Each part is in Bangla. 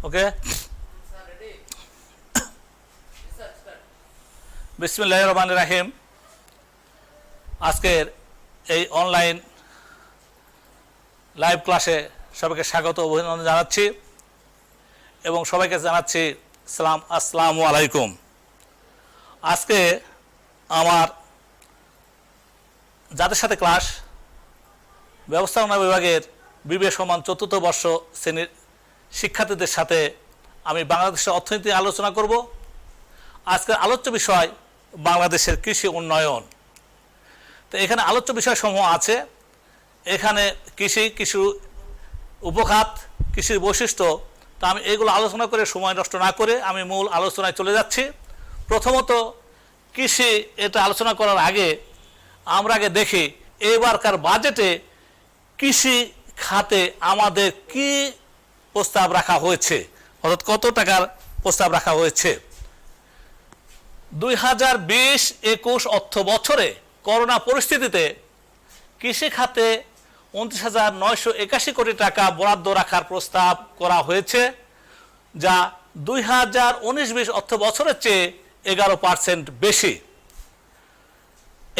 ওকে, বিসমিল্লাহির রহমানির রহিম। আজকের এই অনলাইন লাইভ ক্লাসে সবাইকে স্বাগত অভিনন্দন জানাচ্ছি এবং সবাইকে জানাচ্ছি আসসালামু আলাইকুম। আজকে আমার যাদের সাথে ক্লাস ব্যবস্থাপনা বিভাগের বিবিএ সমান চতুর্থ বর্ষ শ্রেণীর শিক্ষার্থীদের সাথে আমি বাংলাদেশের অর্থনীতি আলোচনা করব। আজকের আলোচ্য বিষয় বাংলাদেশের কৃষি উন্নয়ন। তো এখানে আলোচ্য বিষয়সমূহ আছে। এখানে কৃষি উপখাত, কৃষির বৈশিষ্ট্য। তা আমি এগুলো আলোচনা করে সময় নষ্ট না করে আমি মূল আলোচনায় চলে যাচ্ছি। প্রথমত কৃষি এটা আলোচনা করার আগে আমরা দেখি এবারকার বাজেটে কৃষি খাতে আমাদের কি প্রস্তাব রাখা হয়েছে, অর্থাৎ কত টাকার প্রস্তাব রাখা হয়েছে। 2020-21 অর্থ বছরে করোনা পরিস্থিতিতে কৃষি খাতে 29,981 কোটি টাকা বরাদ্দ রাখার প্রস্তাব করা হয়েছে, যা 2019-20 অর্থ বছরের চেয়ে 11% বেশি।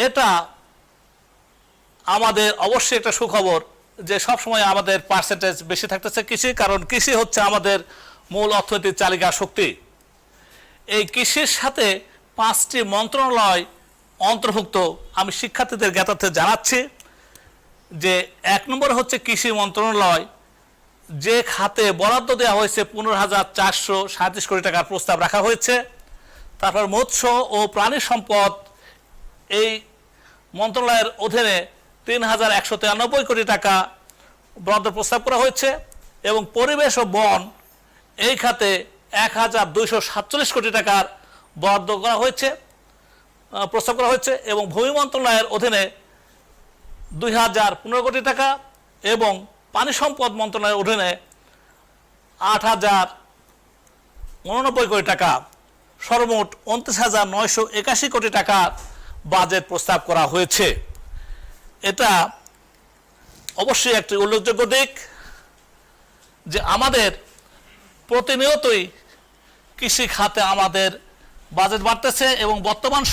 এটা আমাদের অবশ্যই একটা সুখবর যে সবসময় আমাদের পার্সেন্টেজ বেশি থাকতেছে কৃষি, কারণ কৃষি হচ্ছে আমাদের মূল অর্থনৈতিক চালিকা শক্তি। এই কৃষির সাথে 5টি মন্ত্রণালয় অন্তর্ভুক্ত। আমি শিক্ষার্থীদের জ্ঞাতার্থে জানাচ্ছি যে 1 নম্বর হচ্ছে কৃষি মন্ত্রণালয়, যে খাতে বরাদ্দ দেওয়া হয়েছে 15,437 কোটি টাকার প্রস্তাব রাখা হয়েছে। তারপর মৎস্য ও প্রাণী সম্পদ, এই মন্ত্রণালয়ের অধীনে 3,193 কোটি টাকা বরাদ্দ প্রস্তাব করা হয়েছে এবং পরিবেশ ও বন এই খাতে 1,247 কোটি টাকার বরাদ্দ করা হয়েছে, প্রস্তাব করা হয়েছে এবং ভূমি মন্ত্রণালয়ের অধীনে 2,015 কোটি টাকা এবং পানি সম্পদ মন্ত্রণালয়ের অধীনে 8,089 কোটি টাকা, সর্বমোট 29,981 কোটি টাকার বাজেট প্রস্তাব করা হয়েছে। এটা অবশ্যই একটি উল্লেখযোগ্য দিক যে আমাদের প্রতিনিয়তই কৃষি খাতে আমাদের বাজেট বাড়তেছে এবং বর্তমান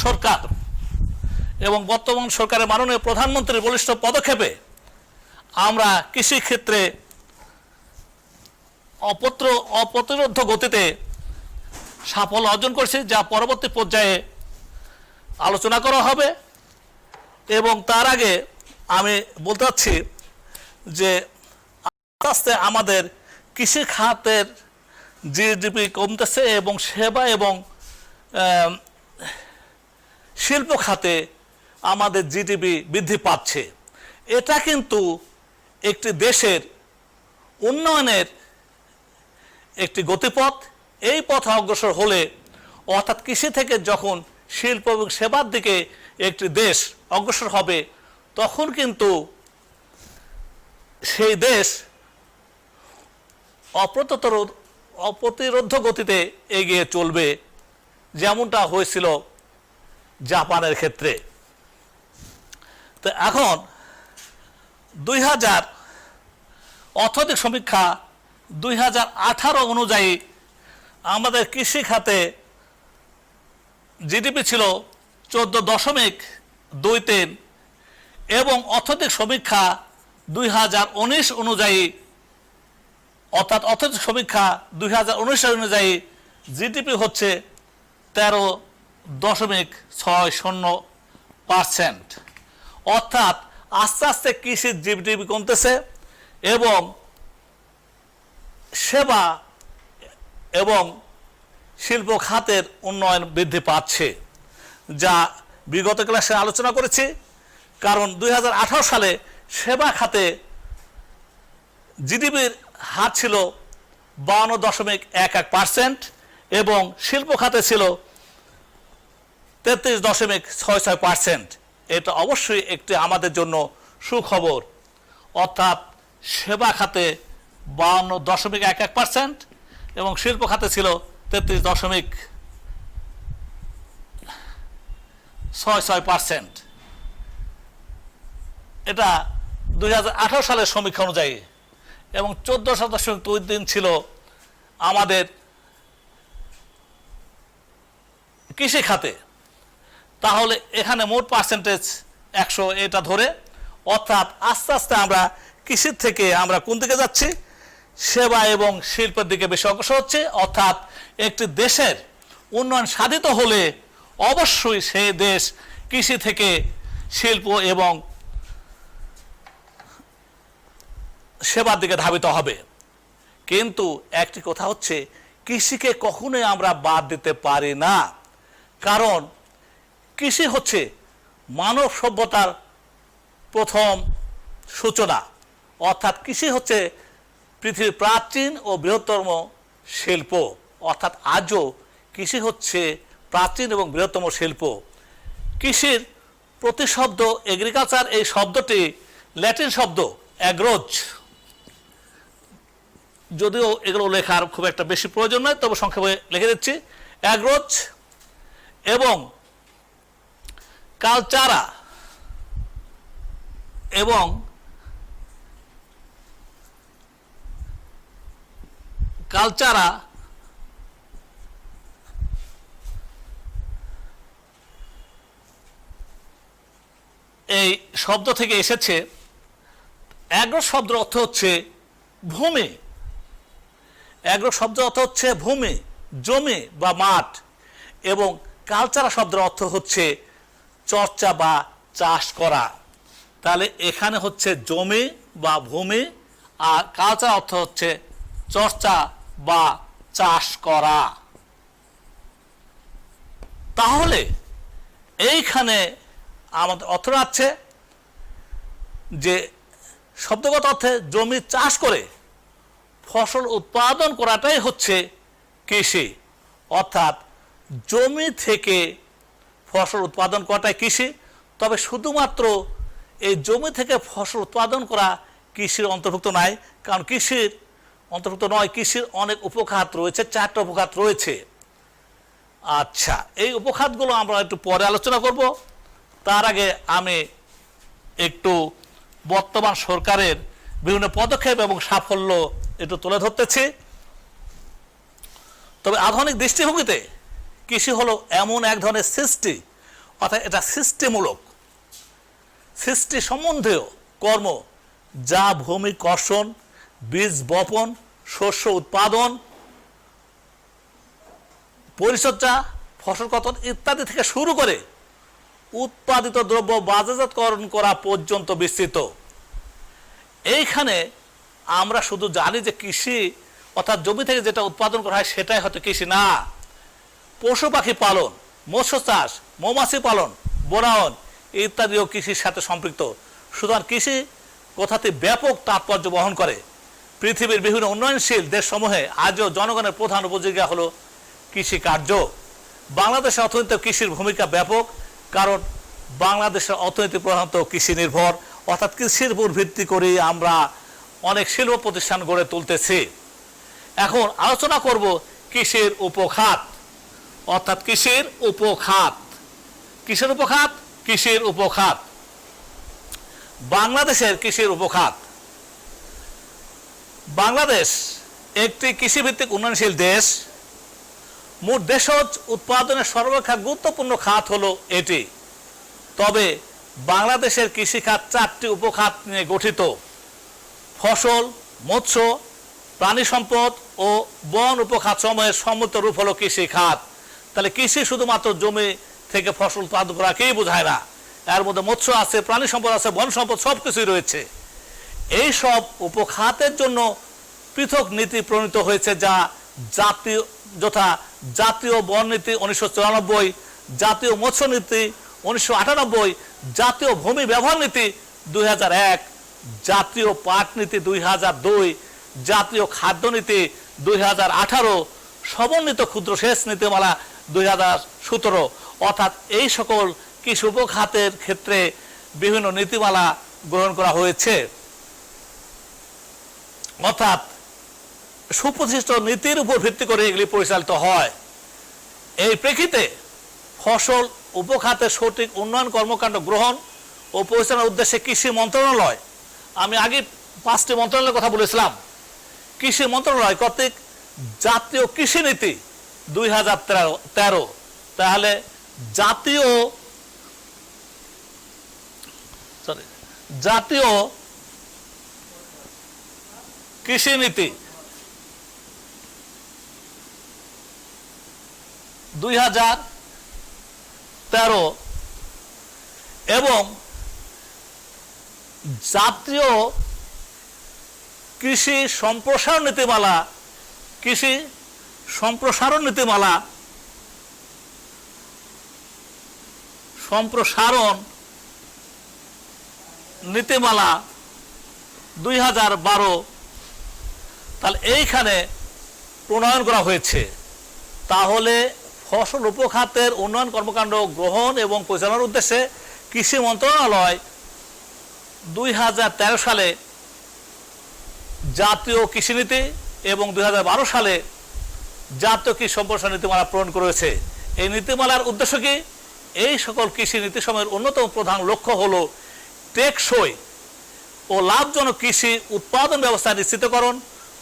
সরকারের মাননীয় প্রধানমন্ত্রীর বলিষ্ঠ পদক্ষেপে আমরা কৃষি ক্ষেত্রে অপ্রতিরোধ্য গতিতে সাফল্য অর্জন করেছি, যা পরবর্তী পর্যায়ে আলোচনা করা হবে। এবং তার আগে আমি বলতে চাচ্ছি যে আস্তে আস্তে আমাদের কৃষি খাতের জিডিপি কমতেছে এবং সেবা এবং শিল্প খাতে আমাদের জিডিপি বৃদ্ধি পাচ্ছে। এটা কিন্তু একটি দেশের উন্নয়নের একটি গতিপথ। এই পথে অগ্রসর হলে, অর্থাৎ কৃষি থেকে যখন শিল্প এবং সেবার দিকে একটি দেশ অগ্রসর হবে, তখন কিন্তু সেই দেশ অপ্রতিরোধ্য গতিতে এগিয়ে চলবে, যেমনটা হয়েছিল জাপানের ক্ষেত্রে। তো এখন 2000 অর্থনৈতিক সমীক্ষা 2018 অনুযায়ী আমাদের কৃষি খাতে জিডিপি ছিল 14.23 এবং অর্থনৈতিক সমীক্ষা 2019 অনুযায়ী, অর্থাৎ অর্থনৈতিক সমীক্ষা 2019 অনুযায়ী জিডিপি হচ্ছে 13.60%। অর্থাৎ আস্তে আস্তে কৃষির জিডিপি কমতেছে এবং সেবা এবং শিল্প খাতের উন্নয়ন বৃদ্ধি পাচ্ছে, যা বিগত ক্লাসে আলোচনা করেছি। কারণ 2018 সালে সেবা খাতে জিডিপির হার ছিল 52.11% এবং শিল্প খাতে ছিল 33.66%। এটা অবশ্যই একটি আমাদের জন্য সুখবর। অর্থাৎ সেবা খাতে 52.11% এবং শিল্প খাতে ছিল 33.66%। এটা 2018 সালের সমীক্ষা অনুযায়ী এবং 14.23 ছিল আমাদের কৃষি খাতে, তাহলে এখানে মোট পার্সেন্টেজ 100 এটা ধরে, অর্থাৎ আস্তে আস্তে আমরা কৃষির থেকে আমরা কোন দিকে যাচ্ছি, সেবা এবং শিল্পের দিকে বেশি অগ্রসর হচ্ছে। অর্থাৎ একটি দেশের উন্নয়ন সাধিত হলে অবশ্যই সেই দেশ কৃষি থেকে শিল্প এবং সেবার দিকে ধাবিত হবে। কিন্তু একটি কথা হচ্ছে, কৃষিকে কখনোই আমরা বাদ দিতে পারি না, কারণ কৃষি হচ্ছে মানব সভ্যতার প্রথম সূচনা। অর্থাৎ কৃষি হচ্ছে পৃথিবীর প্রাচীন ও বৃহত্তম শিল্প। অর্থাৎ আজও কৃষি হচ্ছে প্রাচীন এবং বৃহত্তম শিল্প। কৃষির প্রতিশব্দ এগ্রিকালচার, এই শব্দটি ল্যাটিন শব্দ অ্যাগ্রোজ, যদিও এগুলো লেখার খুব একটা বেশি প্রয়োজন নয়, তবে সংক্ষেপে লিখে দিচ্ছি। অ্যাগ্রোজ এবং কালচারা এবং কালচারা এই শব্দ থেকে এসেছে। অ্যাগ্রো শব্দের অর্থ হচ্ছে ভূমি, অ্যাগ্রো শব্দের অর্থ হচ্ছে ভূমি, জমি বা মাঠ, এবং কালচারা শব্দের অর্থ হচ্ছে চর্চা বা চাষ করা। তাহলে এখানে হচ্ছে জমি বা ভূমি, আর কালচার অর্থ হচ্ছে চর্চা বা চাষ করা। তাহলে এইখানে আমাদের অর্থ আছে যে শব্দগত অর্থে জমি চাষ করে ফসল উৎপাদন করাটাই হচ্ছে কৃষি। অর্থাৎ জমি থেকে ফসল উৎপাদন করাটাই কৃষি। তবে শুধুমাত্র এই জমি থেকে ফসল উৎপাদন করা কৃষির অন্তর্ভুক্ত নয়, কারণ কৃষির অন্তর্ভুক্ত নয়, কৃষির অনেক উপখাত রয়েছে, 4টা উপখাত রয়েছে। আচ্ছা, এই উপখাতগুলো আমরা একটু পরে আলোচনা করব। তার আগে আমি একটু বর্তমান সরকারের বিভিন্ন পদক্ষেপ এবং সাফল্য একটু তুলে ধরতেছি। তবে আধুনিক দৃষ্টিভঙ্গিতে কৃষি হলো এমন এক ধরনের সৃষ্টি, অর্থাৎ এটা সৃষ্টিমূলক, সৃষ্টি সম্বন্ধীয় কর্ম, যা ভূমি কর্ষণ, বীজ বপন, শস্য উৎপাদন, পরিচর্যা, ফসল কর্তন ইত্যাদি থেকে শুরু করে উৎপাদিত দ্রব্য বাজারজাতকরণ করা পর্যন্ত বিস্তৃত। এইখানে আমরা শুধু জানি যে কৃষি অর্থাৎ জমি থেকে যেটা উৎপাদন করা হয় সেটাই হয়তো কৃষি না। পশু পাখি পালন, মৎস্য চাষ, মৌমাছি পালন, বনায়ন ইত্যাদিও কৃষির সাথে সম্পৃক্ত। সুতরাং কৃষি কথাটি ব্যাপক তাৎপর্য বহন করে। পৃথিবীর বিভিন্ন উন্নয়নশীল দেশসমূহে আজও জনগণের প্রধান উপজীবিকা হলো কৃষিকার্য। বাংলাদেশের অর্থনীতিতে কৃষির ভূমিকা ব্যাপক, কারণ বাংলাদেশের অর্থনীতি প্রধানত কৃষি নির্ভর। অর্থাৎ কৃষির উপর ভিত্তি করে আমরা অনেক শিল্প প্রতিষ্ঠান গড়ে তুলতেছি। এখন আলোচনা করব কৃষির উপখাত, অর্থাৎ কৃষির উপখাত। কিসের উপখাত? কৃষির উপখাত। বাংলাদেশের কৃষির উপখাত। বাংলাদেশ একটি কৃষিভিত্তিক উন্নয়নশীল দেশ। মোট দেশজ উৎপাদনের সর্বাপেক্ষা গুরুত্বপূর্ণ খাত হলো এটি। তবে বাংলাদেশের কৃষিখাত 4টি উপখাত নিয়ে গঠিত: ফসল, মৎস্য, প্রাণী সম্পদ ও বন উপখাত সমূহের সম্মিলিত রূপ হলো কৃষি খাত। তাহলে কৃষি শুধুমাত্র জমি থেকে ফসল উৎপাদন করাকেই বোঝায় না, এর মধ্যে মৎস্য আছে, প্রাণী সম্পদ আছে, বন সম্পদ সব কিছুই রয়েছে। এই সব উপখাতের জন্য পৃথক নীতি প্রণীত হয়েছে, যা জাতীয় যথা জাতীয় বন নীতি 1994, জাতীয় মৎস্য নীতি 1998, জাতীয় ভূমি ব্যবহার নীতি 2001, জাতীয় পাট নীতি 2002, জাতীয় খাদ্য নীতি 2018, সমন্বিত ক্ষুদ্র সেচ নীতিমালা 2017। অর্থাৎ এই সকল কৃষি উপখাতের ক্ষেত্রে বিভিন্ন নীতিমালা গ্রহণ করা হয়েছে। অর্থাৎ সুপ্রতিষ্ঠিত নীতির উপর ভিত্তি করে এগুলি পরিচালিত হয়। এই প্রেক্ষিতে ফসল উপখাতের সঠিক উন্নয়ন কর্মকাণ্ড গ্রহণ ও পরিচালনার উদ্দেশ্যে কৃষি মন্ত্রণালয়, আমি আগে 5টি মন্ত্রণালয়ের কথা বলেছিলাম, কৃষি মন্ত্রণালয় কর্তৃক জাতীয় কৃষি নীতি 2013, তাহলে জাতীয় কৃষি নীতি 2013 এবং জাতীয় কৃষি সম্প্রসারণ নীতিমালা 2012, তাহলে এইখানে প্রণয়ন করা হয়েছে। তাহলে ফসল উপখাতের উন্নয়ন কর্মকাণ্ড গ্রহণ এবং পরিচালনার উদ্দেশ্যে কৃষি মন্ত্রণালয় 2013 সালে জাতীয় কৃষি নীতি এবং 2012 সালে জাতীয় কৃষি সম্প্রসারণ নীতিমালা প্রণয়ন করেছে। এই নীতিমালার উদ্দেশ্য কি? এই সকল কৃষি নীতিসমূহের অন্যতম প্রধান লক্ষ্য হলো টেকসই ও লাভজনক কৃষি উৎপাদন ব্যবস্থা নিশ্চিতকরণ,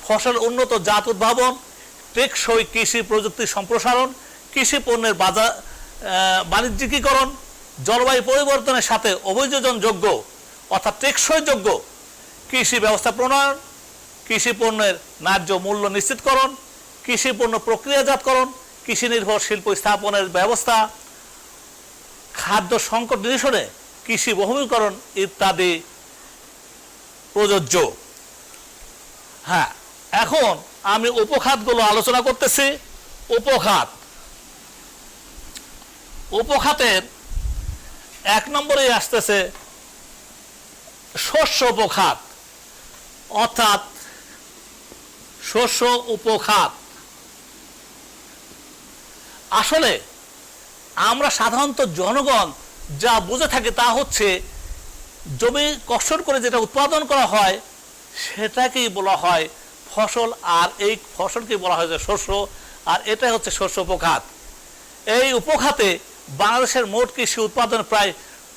ফসল উন্নত জাত উদ্ভাবন, টেকসই কৃষি প্রযুক্তি সম্প্রসারণ, কৃষি পণ্যের বাণিজ্যিকীকরণ, জলবায়ু পরিবর্তনের সাথে অভিযোজনযোগ্য অর্থাৎ টেকসই যোগ্য কৃষি ব্যবস্থা প্রণয়ন, কৃষি পণ্যের ন্যায্য মূল্য নিশ্চিতকরণ, কৃষি পণ্য প্রক্রিয়াজাতকরণ, কৃষি নির্ভর শিল্প স্থাপনের ব্যবস্থা, খাদ্য সংকট নিরসনে কৃষি বহুমুখীকরণ ইত্যাদি প্রযোজ্য। হ্যাঁ, এখন আমি উপখাতগুলো আলোচনা করতেছি। উপখাতের 1 নম্বরে আসতেছে শস্য উপখাত, অর্থাৎ শস্য উপখাত। আসলে আমরা সাধারণত জনগণ যা বুঝে থাকি তা হচ্ছে জমি কষ্ট করে যেটা উৎপাদন করা হয় সেটাকেই বলা হয় ফসল, আর এই ফসলকে বলা হয় যে শস্য, আর এটাই হচ্ছে শস্য উপখাত। এই উপখাতে বাংলাদেশের মোট কৃষি উৎপাদনের প্রায়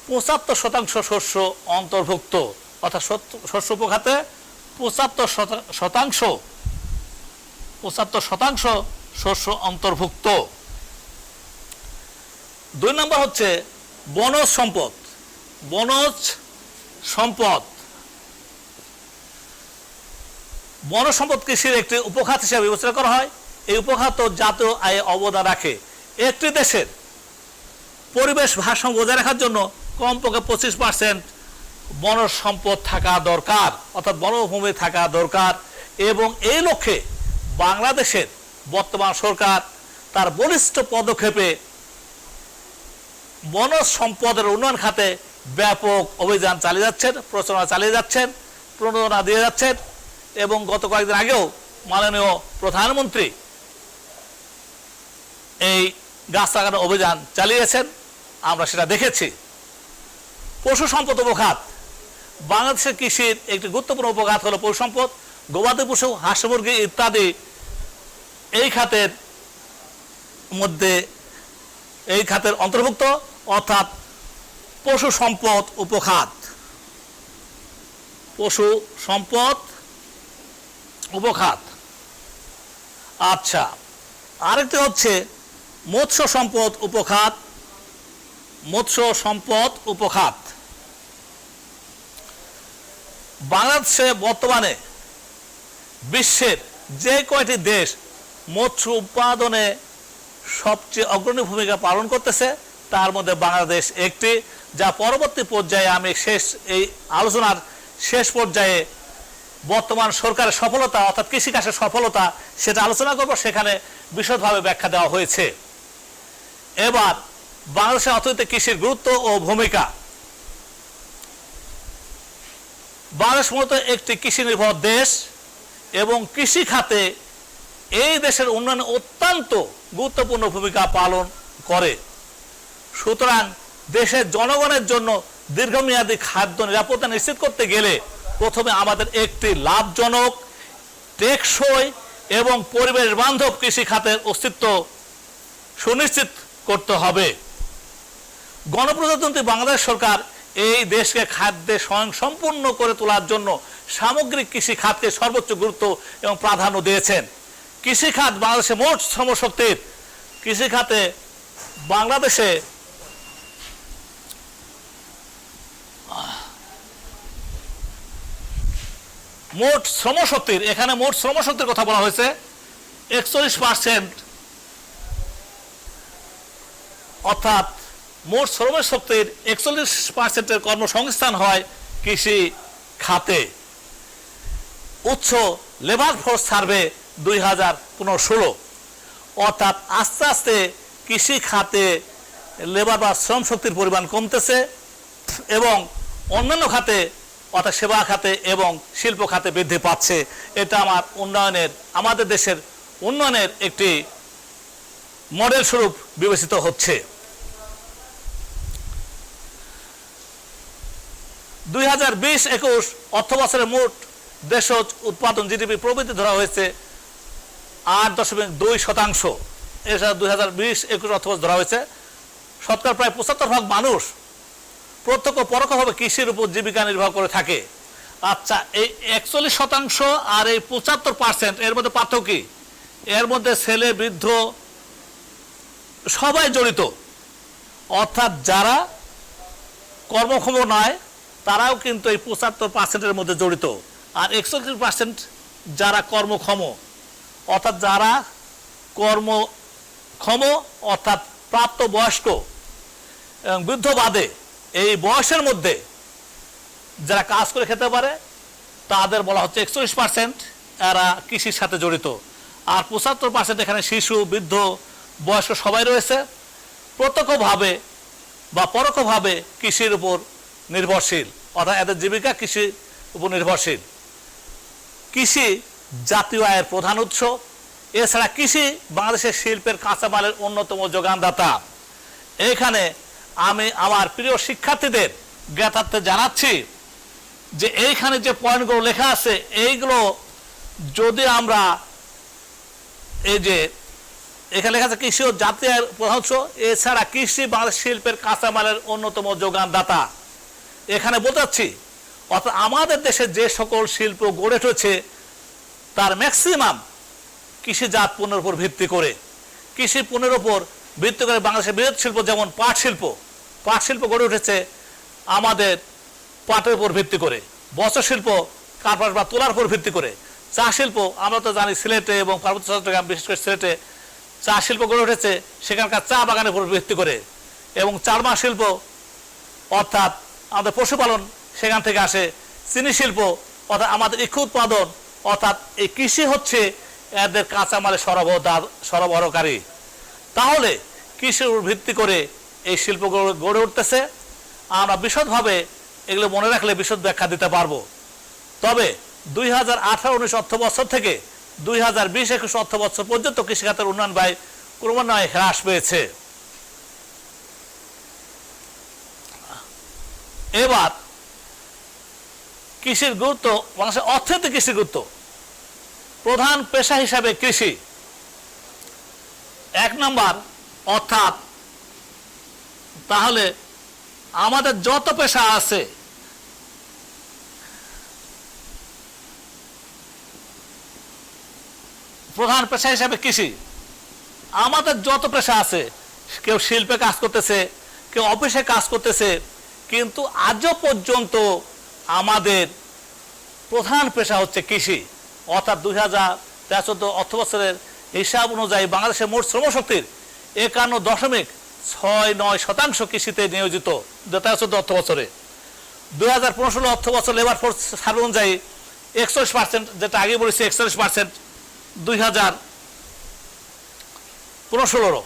75% শস্য অন্তর্ভুক্ত, অর্থাৎ শস্য উপখাতে 75% শস্য অন্তর্ভুক্ত। 2 নম্বর হচ্ছে বনজ সম্পদ। বনজ সম্পদ কৃষির একটি উপখাত হিসেবে বিবেচনা করা হয়। এই উপখাত জাতীয় আয়ে অবদান রাখে। একটি দেশের পরিবেশ ভারসাম্য বজায় রাখার জন্য কমপক্ষে 25% বনজ সম্পদ থাকা দরকার, অর্থাৎ বনভূমি থাকা দরকার। এবং এই লক্ষ্যে বাংলাদেশের বর্তমান সরকার তার বলিষ্ঠ পদক্ষেপে বনজ সম্পদের উন্নয়ন খাতে ব্যাপক অভিযান চালিয়ে যাচ্ছেন, প্রচারণা চালিয়ে যাচ্ছেন, প্রণোদনা দিয়ে যাচ্ছেন। এবং গত কয়েকদিন আগেও মাননীয় প্রধানমন্ত্রী এই গাছ লাগানো অভিযান চালিয়েছেন, আমরা সেটা দেখেছি। পশু সম্পদ উপখাত। বাংলাদেশের কৃষির একটি গুরুত্বপূর্ণ উপখাত হলো পশু সম্পদ। গবাদি পশু, হাঁস মুরগি ইত্যাদি এই খাতের মধ্যে, এই খাতের অন্তর্ভুক্ত, অর্থাৎ পশু সম্পদ উপখাত। পশু সম্পদ উপখাত। আচ্ছা, আরেকটি হচ্ছে মৎস্য সম্পদ উপখাত। মৎস্য সম্পদ উপখাত। বাংলাদেশে বর্তমানে বিশ্বের যে কয়টি দেশ মৎস্য উৎপাদনে সবচেয়ে অগ্রণী ভূমিকা পালন করতেছে তার মধ্যে বাংলাদেশ একটি, যা পরবর্তী পর্যায়ে আমি এই আলোচনার শেষ পর্যায়ে বর্তমান সরকারের সফলতা অর্থাৎ কৃষিকাজের সফলতা সেটা আলোচনা করব, সেখানে বিশদভাবে ব্যাখ্যা দেওয়া হয়েছে। এবার বাংলাদেশের অর্থনীতিতে কৃষির গুরুত্ব ও ভূমিকা। বাংলাদেশ মূলত একটি কৃষি নির্ভর দেশ এবং কৃষি খাতে এই দেশের উন্নয়নে অত্যন্ত গুরুত্বপূর্ণ ভূমিকা পালন করে। সুতরাং দেশের জনগণের জন্য দীর্ঘমেয়াদী খাদ্য নিরাপত্তা নিশ্চিত করতে গেলে প্রথমে আমাদের একটি লাভজনক, টেকসই এবং পরিবেশ বান্ধব কৃষি খাতের অস্তিত্ব সুনিশ্চিত করতে হবে। গণপ্রজাতন্ত্রী বাংলাদেশ সরকার এই দেশকে খাদ্যে স্বয়ংসম্পূর্ণ করে তোলার জন্য সামগ্রিক কৃষি খাতকে সর্বোচ্চ গুরুত্ব এবং প্রাধান্য দিয়েছেন। কৃষি খাত বাংলাদেশে মোট শ্রমশক্তির কৃষি খাতে বাংলাদেশে মোট শ্রমশক্তির, এখানে মোট শ্রমশক্তির কথা বলা হয়েছে 41%, অর্থাৎ মোট শ্রমশক্তির 41%-এর কর্মসংস্থান হয় কৃষি খাতে। উচ্চ লেবার ফোর্স সার্ভে 2015-16, অর্থাৎ আস্তে আস্তে কৃষি খাতে লেবার বা শ্রম শক্তির পরিমাণ কমতেছে এবং অন্যান্য খাতে অর্থাৎ সেবা খাতে এবং শিল্প খাতে বৃদ্ধি পাচ্ছে। এটা আমাদের দেশের উন্নয়নের একটি মডেল স্বরূপ বিবেচিত হচ্ছে। 2020-21 অর্থ বছরের মোট দেশজ উৎপাদন জিডিপি প্রবৃদ্ধি ধরা হয়েছে 8.2%। এছাড়া 2020-21 অর্থ বছর ধরা হয়েছে শতকরা প্রায় 75% মানুষ প্রত্যক্ষ পরোক্ষভাবে কৃষির উপর জীবিকা নির্বাহ করে থাকে। আচ্ছা, এই 41% আর এই 75% এর মধ্যে পার্থক্য কি? এর মধ্যে ছেলে বৃদ্ধ সবাই জড়িত, অর্থাৎ যারা কর্মক্ষম নয় তারাও কিন্তু এই 75%-এর মধ্যে জড়িত। আর 41% যারা কর্মক্ষম, অর্থাৎ যারা কর্মক্ষম অর্থাৎ প্রাপ্তবয়স্ক এবং বৃদ্ধ বাদে এই বয়সের মধ্যে যারা কাজ করে খেতে পারে তাদের বলা হচ্ছে 41%, এরা কৃষির সাথে জড়িত। আর 75% এখানে শিশু, বৃদ্ধ, বয়স্ক সবাই রয়েছে, প্রত্যক্ষভাবে বা পরোক্ষভাবে কৃষির উপর নির্ভরশীল, অর্থাৎ এদের জীবিকা কৃষির উপর নির্ভরশীল। কৃষি জাতীয় আয়ের প্রধান উৎস। এছাড়া কৃষি বাংলাদেশের শিল্পের কাঁচামালের অন্যতম যোগানদাতা। এখানে আমি আমার প্রিয় শিক্ষার্থীদের জ্ঞাতার্থে জানাচ্ছি যে এইখানে যে পয়েন্টগুলো লেখা আছে এইগুলো যদি আমরা এই যে এখানে লেখা আছে কৃষি ও জাতীয় আয়ের প্রধান উৎস, এছাড়া কৃষি বাংলাদেশ শিল্পের কাঁচামালের অন্যতম যোগানদাতা। এখানে বলতে চাচ্ছি অর্থাৎ আমাদের দেশে যে সকল শিল্প গড়ে উঠেছে তার ম্যাক্সিমাম কৃষিজাত পণ্যের উপর ভিত্তি করে। কৃষি পণ্যের উপর ভিত্তি করে বাংলাদেশের বৃহৎ শিল্প যেমন পাট শিল্প গড়ে উঠেছে আমাদের পাটের উপর ভিত্তি করে। বস্ত্র শিল্প কার্পাস বা তুলার উপর ভিত্তি করে। চা শিল্প আমরা তো জানি সিলেটে এবং পার্বত্য চট্টগ্রাম, বিশেষ করে সিলেটে চা শিল্প গড়ে উঠেছে সেখানকার চা বাগানের উপর ভিত্তি করে। এবং চারমা শিল্প অর্থাৎ আমাদের পশুপালন সেখান থেকে আসে। চিনি শিল্প অর্থাৎ আমাদের ইক্ষু উৎপাদন, অর্থাৎ এই কৃষি হচ্ছে এদের কাঁচামালের সরবরাহকারী। তাহলে কৃষির উপর ভিত্তি করে এই শিল্পগুলো গড়ে উঠতেছে। আমরা বিশদভাবে এগুলো মনে রাখলে বিশদ ব্যাখ্যা দিতে পারবো। তবে 2018-19 অর্থ বছর থেকে 2020-21 অর্থ বছর পর্যন্ত কৃষিখাতের উন্নয়ন ব্যয় ক্রমান্বয়ে হ্রাস পেয়েছে। এবার কৃষির গুরুত্ব, বাংলাদেশের অর্থনীতি কৃষির গুরুত্ব। প্রধান পেশা হিসাবে কৃষি 1 নম্বর, অর্থাৎ তাহলে আমাদের যত পেশা আছে প্রধান পেশা হিসাবে কৃষি। আমাদের যত পেশা আছে, কেউ শিল্পে কাজ করতেছে, কেউ অফিসে কাজ করতেছে, কিন্তু আজও পর্যন্ত আমাদের প্রধান পেশা হচ্ছে কৃষি। অর্থাৎ 2013-14 অর্থ বছরের হিসাব অনুযায়ী বাংলাদেশের মোট শ্রমশক্তির 51.69% কৃষিতে নিয়োজিত 2013-14 অর্থ বছরে। 2015-16 অর্থ বছর লেবার ফোর্স সার্ভে অনুযায়ী 41%, যেটা আগে বলেছি 41% 2015-16।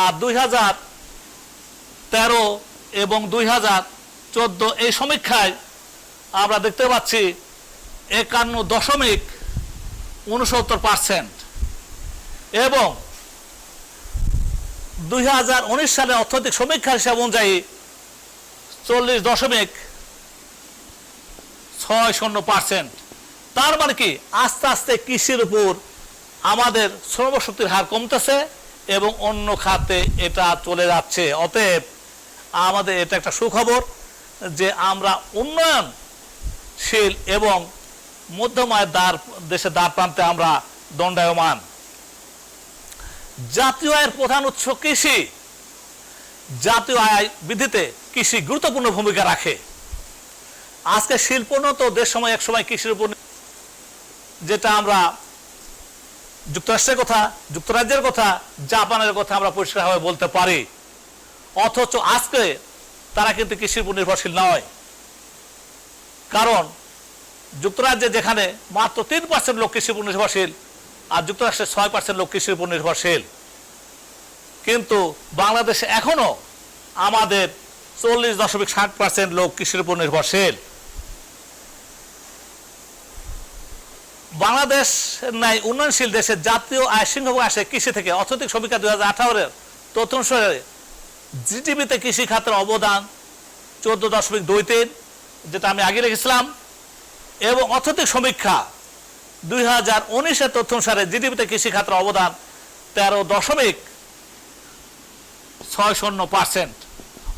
আর 2013 এবং 2014 এই সমীক্ষায় আমরা দেখতে পাচ্ছি 51.69%। এবং 2019 সালে অর্থনৈতিক সমীক্ষার হিসাব অনুযায়ী 40.60%। তার মানে কি আস্তে আস্তে কৃষির উপর আমাদের শ্রমশক্তির হার কমতেছে এবং অন্য খাতে এটা চলে যাচ্ছে। অতএব আমাদের এটা একটা সুখবর যে আমরা উন্নয়নশীল এবং মধ্যম আয়ের দেশের দ্বার প্রান্তে আমরা দণ্ডায়মান। জাতীয় আয়ের প্রধান উৎস কৃষি। জাতীয় আয় বৃদ্ধিতে কৃষি গুরুত্বপূর্ণ ভূমিকা রাখে। আজকে শিল্পোন্নত দেশ সময় এক সময় কৃষির উপর, যেটা আমরা যুক্তরাষ্ট্রের কথা, যুক্তরাজ্যের কথা, জাপানের কথা আমরা পরিষ্কারভাবে বলতে পারি। অথচ আজকে তারা কিন্তু কৃষির উপর নির্ভরশীল নয়। কারণ যুক্তরাজ্যে যেখানে মাত্র 3% লোক কৃষির উপর নির্ভরশীল, আর যুক্তরাষ্ট্রে 6% লোক কৃষির উপর নির্ভরশীল। কিন্তু বাংলাদেশে এখনো আমাদের 40.60% লোক কৃষির উপর নির্ভরশীল। বাংলাদেশ নাই উন্নয়নশীল দেশের জাতীয় আয় সিংহভাগ আসে কৃষি থেকে। অর্থনৈতিক সমীক্ষা 2018-এর তথ্য অনুসারে জিডিপিতে কৃষি খাতের অবদান 14.23, যেটা আমি আগে লিখেছিলাম। এবং অর্থনৈতিক সমীক্ষা 2019-এর তথ্য অনুসারে জিডিপিতে কৃষি খাতের অবদান 13.60%।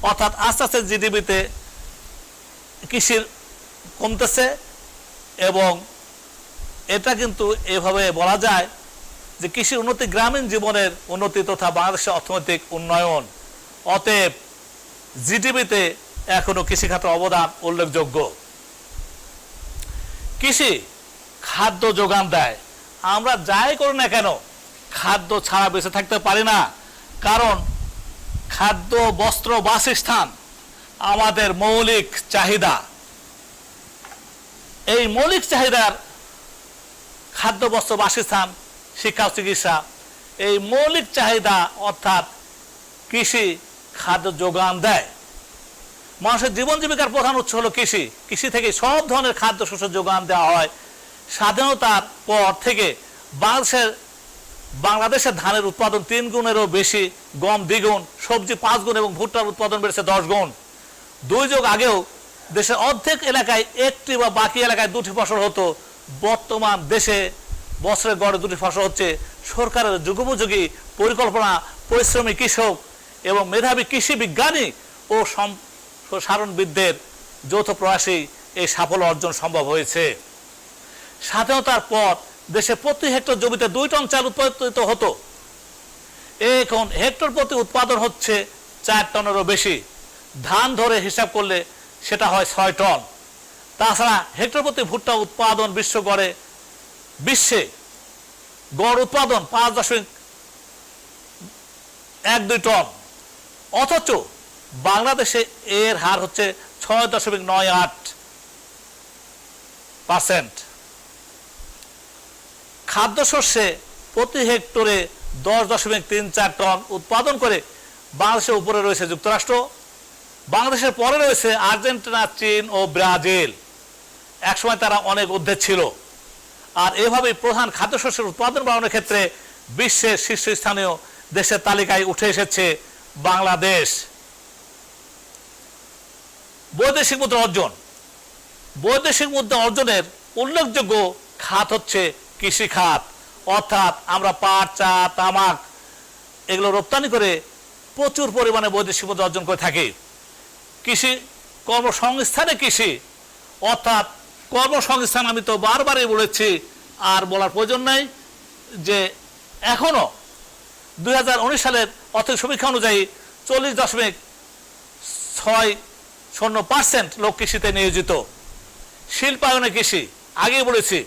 অর্থাৎ আস্তে আস্তে জিডিপিতে কৃষির কমতেছে। এবং এটা কিন্তু এভাবে বলা যায় যে কৃষির উন্নতি গ্রামীণ জীবনের উন্নতি তথা বাংলাদেশের অর্থনৈতিক উন্নয়ন। অতএব জিডিপিতে এখনো কৃষি খাতের অবদান উল্লেখযোগ্য। কৃষি খাদ্য যোগান দেয়। আমরা যাই করি না কেন খাদ্য ছাড়া বেঁচে থাকতে পারি না। কারণ খাদ্য, বস্ত্র, বাসস্থান আমাদের মৌলিক চাহিদা। এই মৌলিক চাহিদার খাদ্য, বস্ত্র, বাসস্থান, শিক্ষা ও চিকিৎসা, এই মৌলিক চাহিদা অর্থাৎ কৃষি খাদ্য যোগান দেয়। মানুষের জীবন জীবিকার প্রধান উৎস হলো কৃষি। কৃষি থেকে সব ধরনের খাদ্য শস্য যোগান দেওয়া হয়। স্বাধীনতার পর থেকে বাংলাদেশের ধানের উৎপাদন 3 গুণেরও বেশি, গম 2 গুণ, সবজি 5 গুণ এবং ভুট্টার উৎপাদন বেড়েছে 10 গুণ। 2 যুগ আগেও দেশের অর্ধেক এলাকায় একটি বা বাকি এলাকায় 2টি ফসল হতো। বর্তমান দেশে বছরে গড়ে 2টি ফসল হচ্ছে। সরকারের যুগোপযোগী পরিকল্পনা, পরিশ্রমী কৃষক এবং মেধাবী কৃষি বিজ্ঞানী ও সম্প্রসারণবিদদের যৌথ প্রয়াসে এই সাফল্য অর্জন সম্ভব হয়েছে। স্বাধীনতার পর দেশে প্রতি হেক্টর জমিতে 2 টন চাল উৎপাদিত হতো। এখন হেক্টর প্রতি উৎপাদন হচ্ছে 4 টনেরও বেশি। ধান ধরে হিসাব করলে সেটা হয় 6 টন। তাছাড়া হেক্টর প্রতি ভুট্টা উৎপাদন বিশ্বে গড় উৎপাদন 5.12 টন। অথচ বাংলাদেশে এর হার হচ্ছে 6.98%। খাদ্যশস্যে প্রতি হেক্টরে 10.34 টন উৎপাদন করে বাংলাদেশের উপরে রয়েছে যুক্তরাষ্ট্র। বাংলাদেশের পরে রয়েছে আর্জেন্টিনা, চীন ও ব্রাজিল। একসময় তারা অনেক ঊর্ধ্বে ছিল। আর এভাবেই প্রধান খাদ্যশস্যের উৎপাদন বাড়ানোর ক্ষেত্রে বিশ্বের শীর্ষস্থানীয় দেশের তালিকায় উঠে এসেছে বাংলাদেশ। বৈদেশিক মুদ্রা অর্জন। বৈদেশিক মুদ্রা অর্জনের উল্লেখযোগ্য খাত হচ্ছে কৃষি খাত। অর্থাৎ আমরা পাট, চা, তামাক এগুলো রপ্তানি করে প্রচুর পরিমাণে বৈদেশিক মুদ্রা অর্জন করে থাকি। কৃষি কর্মসংস্থানে কৃষি অর্থাৎ কর্মসংস্থান আমি তো বারবারই বলেছি, আর বলার প্রয়োজন নাই যে এখনো 2019 সালের অর্থনৈতিক সমীক্ষা অনুযায়ী 40.60% লোক কৃষিতে নিয়োজিত। শিল্পায়নে কৃষি আগেই বলেছি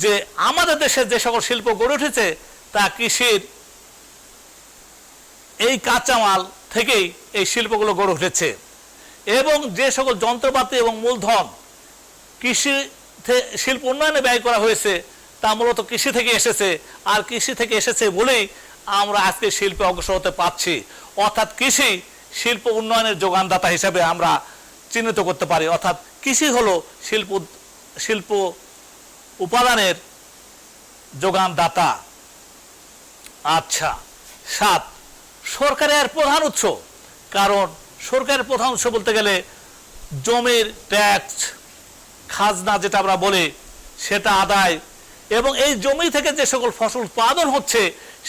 যে আমাদের দেশে যে সকল শিল্প গড়ে উঠেছে তা কৃষির এই কাঁচামাল থেকেই এই শিল্পগুলো গড়ে উঠেছে। এবং যে সকল যন্ত্রপাতি এবং মূলধন কৃষি শিল্প উন্নয়নে ব্যয় করা হয়েছে তা মূলত কৃষি থেকে এসেছে। আর কৃষি থেকে এসেছে বলেই আমরা আজকে শিল্পে অগ্রসর হতে পারছি। অর্থাৎ কৃষি শিল্প উন্নয়নের যোগানদাতা হিসেবে আমরা চিহ্নিত করতে পারি। অর্থাৎ কৃষি হলো শিল্প উপাদানের যোগানদাতা। আচ্ছা, 7 সরকারের প্রধান উৎস। কারণ সরকারের প্রধান উৎস বলতে গেলে জমির ট্যাক্স, খাজনা যেটা আমরা বলি সেটা আদায়, এবং এই জমি থেকে যে সকল ফসল উৎপাদন হচ্ছে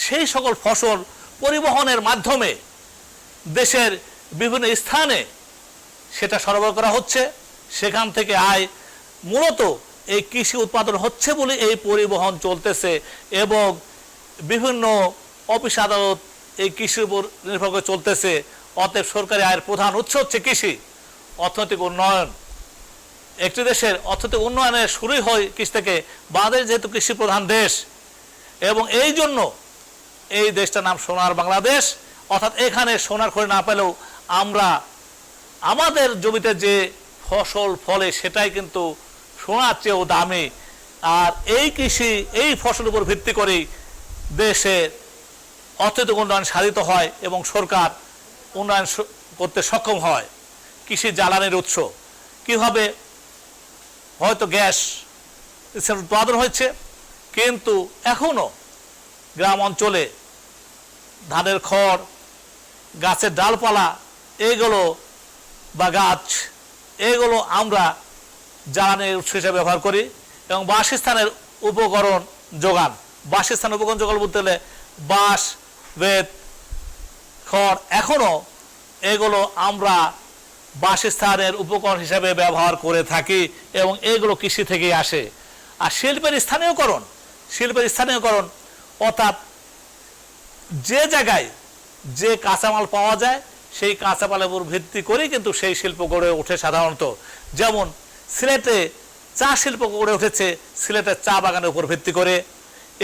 সেই সকল ফসল পরিবহনের মাধ্যমে দেশের বিভিন্ন স্থানে সেটা সরবরাহ করা হচ্ছে। সেখান থেকে আয় মূলত এই কৃষি উৎপাদন হচ্ছে বলে এই পরিবহন চলতেছে এবং বিভিন্ন অফিস আদালত এই কৃষির উপর নির্ভর করে চলতেছে। অতএব সরকারি আয়ের প্রধান উৎস হচ্ছে কৃষি। অর্থনৈতিক উন্নয়ন, একটি দেশের অর্থনৈতিক উন্নয়নের শুরুই হয় কৃষি থেকে। বাংলাদেশ যেহেতু কৃষি প্রধান দেশ এবং এই জন্য এই দেশটার নাম সোনার বাংলাদেশ। অর্থাৎ এখানে সোনার খনি না পেলেও আমরা আমাদের জমিতে যে ফসল ফলে সেটাই কিন্তু সোনার চেয়েও দামি। আর এই কৃষি এই ফসলের উপর ভিত্তি করেই দেশের অর্থনৈতিক উন্নয়ন সাধিত হয় এবং সরকার উন্নয়ন করতে সক্ষম হয়। কৃষি জ্বালানির উৎস কীভাবে, হয়তো গ্যাস উৎপাদন হয়েছে কিন্তু এখনও গ্রাম অঞ্চলে ধানের খড়, গাছের ডালপালা এগুলো বা গাছ এগুলো আমরা জ্বালানির উৎস হিসেবে ব্যবহার করি। এবং বাসস্থানের উপকরণ যোগান, বাসস্থানের উপকরণ যোগান বলতে গেলে বাঁশ, বেত, খড় এখনও এগুলো আমরা বাসস্থানের উপকরণ হিসেবে ব্যবহার করে থাকি এবং এগুলো কৃষি থেকেই আসে। আর শিল্পের স্থানীয়করণ অর্থাৎ যে জায়গায় যে কাঁচামাল পাওয়া যায় সেই কাঁচামালের উপর ভিত্তি করেই কিন্তু সেই শিল্প গড়ে ওঠে সাধারণত। যেমন সিলেটে চা শিল্প গড়ে উঠেছে সিলেটের চা বাগানের উপর ভিত্তি করে,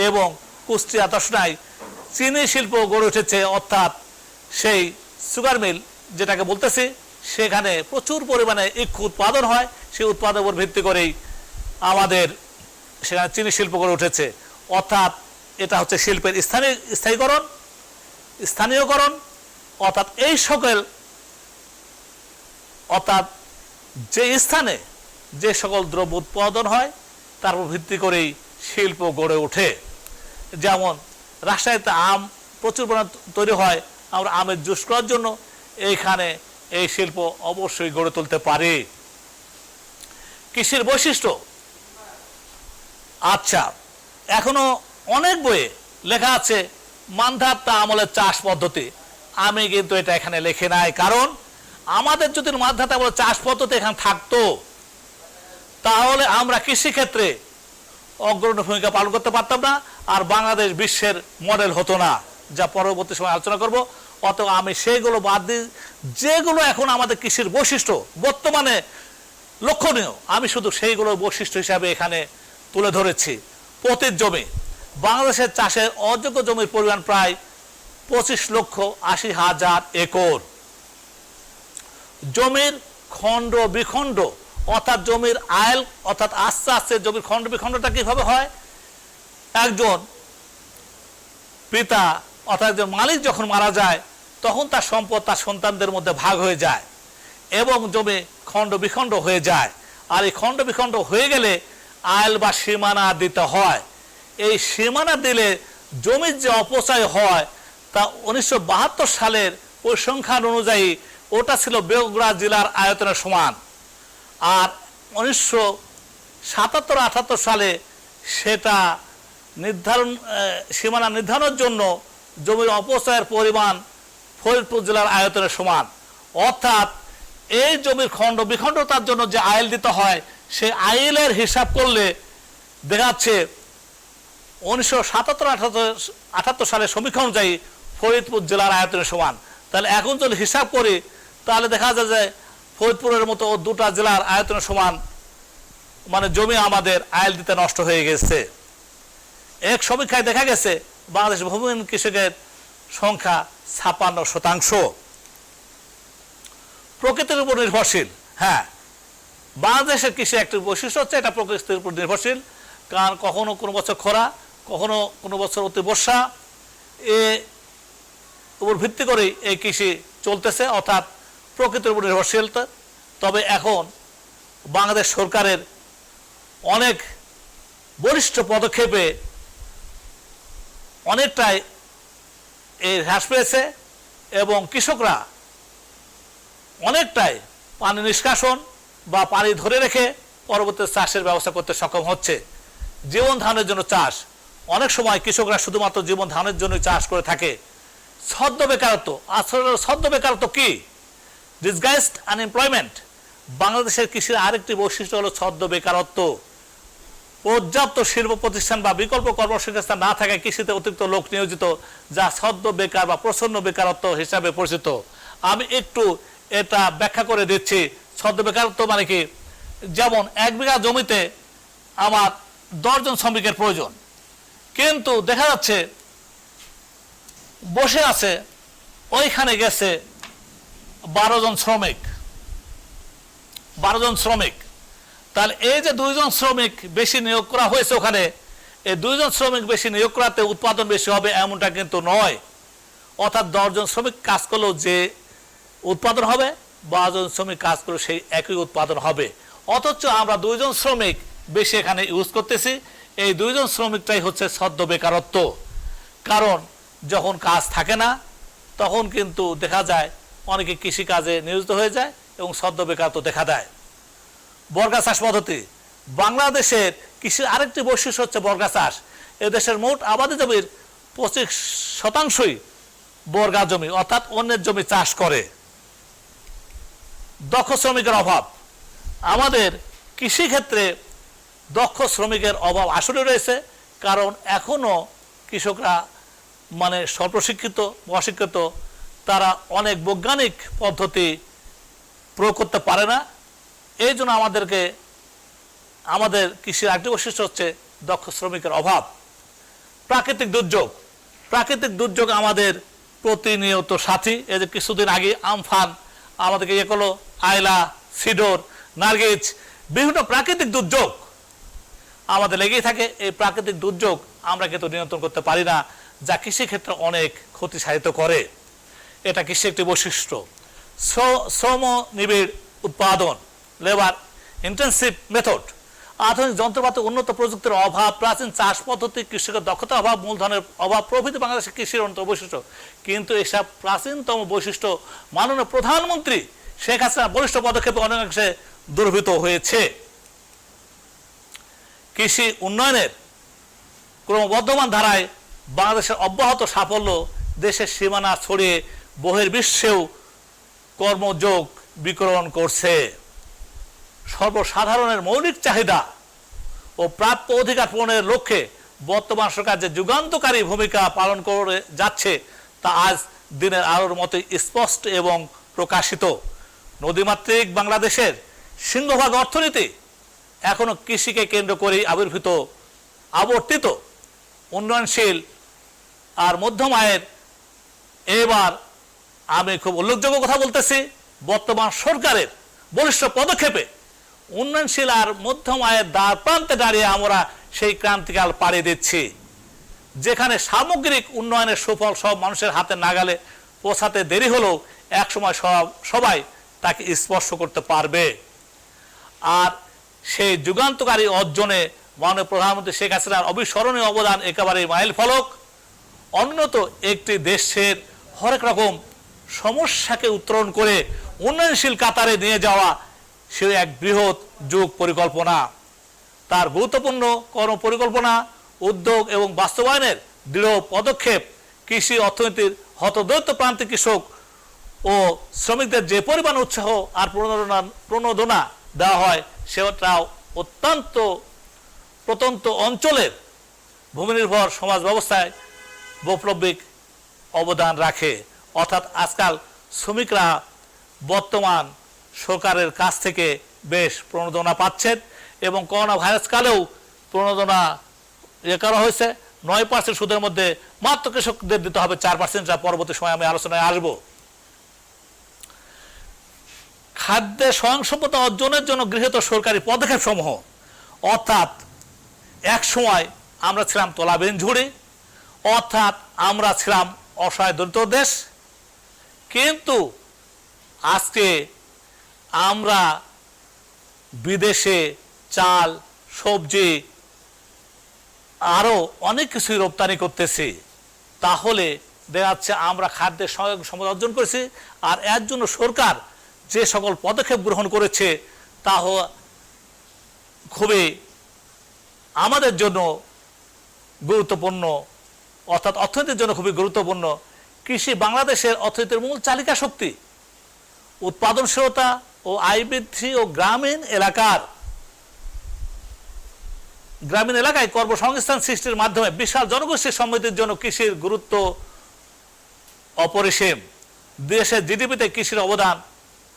এবং কুষ্টিয়া দশনায় চিনি শিল্প গড়ে উঠেছে, অর্থাৎ সেই সুগার মিল যেটাকে বলতেছি সেখানে প্রচুর পরিমাণে ইক্ষু উৎপাদন হয়, সেই উৎপাদনের উপর ভিত্তি করেই আমাদের সেখানে চিনি শিল্প গড়ে উঠেছে। অর্থাৎ এটা হচ্ছে শিল্পের স্থানীয়করণ। অর্থাৎ এই সকল অর্থাৎ যে স্থানে যে সকল দ্রব্য উৎপাদন হয় তার উপর ভিত্তি করেই শিল্প গড়ে ওঠে। যেমন রাজশাহীতে আম প্রচুর পরিমাণে তৈরি হয়, আমরা আমের জুস করার জন্য এইখানে এই শিল্প অবশ্যই গড়ে তুলতে পারে। কৃষির বৈশিষ্ট্য, আচ্ছা এখনো অনেক বইয়ে লেখা আছে মান্ধাতা আমলের চাষ পদ্ধতি। আমি কিন্তু এটা এখানে লেখে নাই, কারণ আমাদের যদি মান্ধাতা আমলের চাষ পদ্ধতি এখানে থাকতো তাহলে আমরা কৃষিক্ষেত্রে অগ্রণী ভূমিকা পালন করতে পারতাম না, আর বাংলাদেশ বিশ্বের মডেল হতো না, যা পরবর্তী সময় আলোচনা করব। অত আমি সেইগুলো বাদ দিই যেগুলো এখন আমাদের কৃষির বৈশিষ্ট্য বর্তমানে লক্ষণীয়, আমি শুধু সেইগুলো বৈশিষ্ট্য হিসাবে এখানে তুলে ধরেছি। পতিত জমি, বাংলাদেশের চাষের অযোগ্য জমির পরিমাণ প্রায় 25,80,000 একর। জমির খণ্ড বিখণ্ড অর্থাৎ জমির আয়েল, অর্থাৎ আস্তে আস্তে জমির খণ্ড বিখণ্ডটা কিভাবে হয়, একজন পিতা অর্থাৎ একজন মালিক যখন মারা যায় তখন তার সম্পদ তার সন্তানদের মধ্যে ভাগ হয়ে যায় এবং জমি খণ্ড বিখণ্ড হয়ে যায়। আর এই খণ্ড বিখণ্ড হয়ে গেলে আয়েল বা সীমানা দিতে হয়। এই সীমানা দিলে জমির যে অপচয় হয় তা 1972 সালের পরিসংখ্যান অনুযায়ী ওটা ছিল বগুড়া জেলার আয়তনের সমান। আর 1977-78 সালে সেটা সীমানা নির্ধারণের জন্য জমির অপচয়ের পরিমাণ ফরিদপুর জেলার আয়তনের সমান। অর্থাৎ এই জমির খণ্ড বিখণ্ডতার জন্য যে আইল দিতে হয় সেই আইলের হিসাব করলে দেখা যাচ্ছে 1977-78 সালের সমীক্ষা অনুযায়ী ফরিদপুর জেলার আয়তনের সমান। তাহলে এখন যদি হিসাব করি তাহলে দেখা যায় যে ফরিদপুরের মতো দুটা জেলার আয়তনের সমান মানে জমি আমাদের আইল দিতে নষ্ট হয়ে গেছে। এক সমীক্ষায় দেখা গেছে বাংলাদেশ ভূমিহীন কৃষকের সংখ্যা 56%। প্রকৃতির উপর নির্ভরশীল, হ্যাঁ বাংলাদেশের কৃষি একটি বৈশিষ্ট্য হচ্ছে এটা প্রকৃতির উপর নির্ভরশীল। কারণ কখনো কোনো বছর খরা, কখনো কোনো বছর অতি বর্ষা, এর উপর ভিত্তি করেই এই কৃষি চলতেছে, অর্থাৎ প্রকৃতির উপর নির্ভরশীল। তবে এখন বাংলাদেশ সরকারের অনেক বলিষ্ঠ পদক্ষেপে অনেকটাই এই হ্রাস পেয়েছে এবং কৃষকরা অনেকটাই পানি নিষ্কাশন বা পানি ধরে রেখে পরবর্তী চাষের ব্যবস্থা করতে সক্ষম হচ্ছে। জীবন ধারণের জন্য চাষ, অনেক সময় কৃষকরা শুধুমাত্র জীবন ধারণের জন্য চাষ করে থাকে। ছদ্ম বেকারত্ব, আসলে ছদ্ম বেকারত্ব কি? Disguised unemployment. বাংলাদেশের কৃষির আরেকটি বৈশিষ্ট্য হলো ছদ্ম বেকারত্ব। পর্যাপ্ত শিল্প প্রতিষ্ঠান বা বিকল্প কর্মসংস্থান না থাকায় কৃষিতে অতিরিক্ত লোক নিয়োজিত, যা ছদ্ম বেকার বা প্রচ্ছন্ন বেকারত্ব হিসাবে পরিচিত। আমি একটু এটা ব্যাখ্যা করে দিচ্ছি। ছদ্ম বেকারত্ব মানে কি? যেমন 1 বিঘা জমিতে আমার 10 জন শ্রমিকের প্রয়োজন, কিন্তু দেখা যাচ্ছে বসে আছে, ওইখানে গেছে 12 জন শ্রমিক। তাহলে এই যে 2 জন শ্রমিক বেশি নিয়োগ করা হয়েছে ওখানে, এই 2 জন শ্রমিক বেশি নিয়োগ করাতে উৎপাদন বেশি হবে এমনটা কিন্তু নয়। অর্থাৎ 10 জন শ্রমিক কাজ করলেও যে উৎপাদন হবে, 12 জন শ্রমিক কাজ করলেও সেই একই উৎপাদন হবে। অথচ আমরা 2 জন শ্রমিক বেশি এখানে ইউজ করতেছি। এই 2 জন শ্রমিকটাই হচ্ছে ছদ্ম বেকারত্ব। কারণ যখন কাজ থাকে না তখন কিন্তু দেখা যায় অনেকে কৃষিকাজে নিয়োজিত হয়ে যায় এবং ছদ্ম বেকারত্ব দেখা দেয়। বর্গা চাষ পদ্ধতি। বাংলাদেশের কৃষির আরেকটি বৈশিষ্ট্য হচ্ছে বর্গা চাষ। এদেশের মোট আবাদি জমির 25% বর্গা জমি, অর্থাৎ অন্যের জমি চাষ করে। দক্ষ শ্রমিকের অভাব। আমাদের কৃষিক্ষেত্রে দক্ষ শ্রমিকের অভাব আসলে রয়েছে, কারণ এখনো কৃষকরা মানে স্বল্প শিক্ষিত, অশিক্ষিত, তারা অনেক বৈজ্ঞানিক পদ্ধতি প্রয়োগ করতে পারে না। এই জন্য আমাদের কৃষির আরেকটি বৈশিষ্ট্য হচ্ছে দক্ষ শ্রমিকের অভাব। প্রাকৃতিক দুর্যোগ আমাদের প্রতিনিয়ত সাথী। এই যে কিছুদিন আগে আমফান আমাদেরকে ইয়ে করলো, আয়লা, সিডর, নার্গিস, বিভিন্ন প্রাকৃতিক দুর্যোগ আমাদের লেগেই থাকে। এই প্রাকৃতিক দুর্যোগ আমরা কিন্তু নিয়ন্ত্রণ করতে পারি না, যা কৃষিক্ষেত্রে অনেক ক্ষতি সাধিত করে। এটা কৃষি একটি বৈশিষ্ট্য। শ্রম নিবিড় উৎপাদন, লেবার ইন্টেন্সিভ মেথড। আধুনিক যন্ত্রপাতি, উন্নত প্রযুক্তির অভাব, প্রাচীন চাষ পদ্ধতি, কৃষকের দক্ষতার অভাব, মূলধনের অভাব প্রভৃতি বাংলাদেশের কৃষির অন্যতম বৈশিষ্ট্য। কিন্তু এসব প্রাচীনতম বৈশিষ্ট্য মাননীয় প্রধানমন্ত্রী শেখ হাসিনার বলিষ্ঠ পদক্ষেপে অনেকাংশে দুর্বৃত হয়েছে। কৃষি উন্নয়নের ক্রমবর্ধমান ধারায় বাংলাদেশের অব্যাহত সাফল্য দেশের সীমানা ছড়িয়ে বহির্বিশ্বেও কর্মযোগ বিকরণ করছে। সর্বসাধারণের মৌলিক চাহিদা ও প্রাপ্য অধিকার পূরণের লক্ষ্যে বর্তমান সরকার যে যুগান্তকারী ভূমিকা পালন করে যাচ্ছে তা আজ দিনের আলোর মতোই স্পষ্ট এবং প্রকাশিত। নদীমাতৃক বাংলাদেশের সিংহভাগ অর্থনীতি এখনো কৃষিকে কেন্দ্র করেই আবর্তিত। উন্নয়নশীল আর মধ্যম আয়ের, এবার আমি খুব উল্লেখযোগ্য কথা বলতেছি, বর্তমান সরকারের বলিষ্ঠ পদক্ষেপে উন্নয়নশীল আর মধ্যম আয়ের দ্বার প্রান্তে দাঁড়িয়ে আমরা সেই ক্রান্তিকাল পাড়ি দিচ্ছি, যেখানে সামগ্রিক উন্নয়নের সুফল সব মানুষের হাতে নাগালে পৌঁছাতে দেরি হলেও একসময় সবাই তাকে স্পর্শ করতে পারবে। আর সেই যুগান্তকারী অর্জনে মাননীয় প্রধানমন্ত্রী শেখ হাসিনার অবিস্মরণীয় অবদান একেবারে মাইল ফলক। অন্যত একটি দেশের হরেক রকম সমস্যাকে উত্তরণ করে উন্নয়নশীল কাতারে নিয়ে যাওয়া সে এক বৃহৎ যুগ পরিকল্পনা। তার গুরুত্বপূর্ণ কর্মপরিকল্পনা, উদ্যোগ এবং বাস্তবায়নের দৃঢ় পদক্ষেপ কৃষি অর্থনীতির হতদরিদ্র প্রান্তিক কৃষক ও শ্রমিকদের যে পরিমাণ উৎসাহ আর প্রণোদনা দেওয়া হয় সেটাও প্রত্যন্ত অঞ্চলের ভূমিনির্ভর সমাজ ব্যবস্থায় বৈপ্লবিক অবদান রাখে। অর্থাৎ আজকাল শ্রমিকরা বর্তমান সরকারের কাছ থেকে বেশ প্রণোদনা পাচ্ছেন এবং করোনা ভাইরাস কালেও প্রণোদনা করা হয়েছে। 9% সুদের মধ্যে মাত্র কৃষকদের দিতে হবে 4%, যা পরবর্তী সময় আমি আলোচনায় আসব। খাদ্যে স্বয়ংসম্পূর্ণতা অর্জনের জন্য গৃহীত সরকারি পদক্ষেপ সমূহ, অর্থাৎ এক সময় আমরা ছিলাম তলাবিহীন ঝুড়ি, অর্থাৎ আমরা ছিলাম অসহায় দরিদ্র দেশ, কিন্তু আজকে আমরা বিদেশে চাল, সবজি আরো অনেক কিছুই রপ্তানি করতেছি। তাহলে দেখা যাচ্ছে আমরা খাদ্যের স্বয়ংসম্পূর্ণতা অর্জন করেছি। আর এর জন্য সরকার যে সকল পদক্ষেপ গ্রহণ করেছে তা খুবই আমাদের জন্য গুরুত্বপূর্ণ, অর্থাৎ অর্থনীতির জন্য খুবই গুরুত্বপূর্ণ। কৃষি বাংলাদেশের অর্থনীতির মূল চালিকা শক্তি। উৎপাদনশীলতা ও আয় বৃদ্ধি ও গ্রামীণ এলাকার গ্রামীণ এলাকায় কর্মসংস্থান সৃষ্টির মাধ্যমে বিশাল জনগোষ্ঠীর সমৃদ্ধির জন্য কৃষির গুরুত্ব অপরিসীম। দেশের জিডিপিতে কৃষির অবদান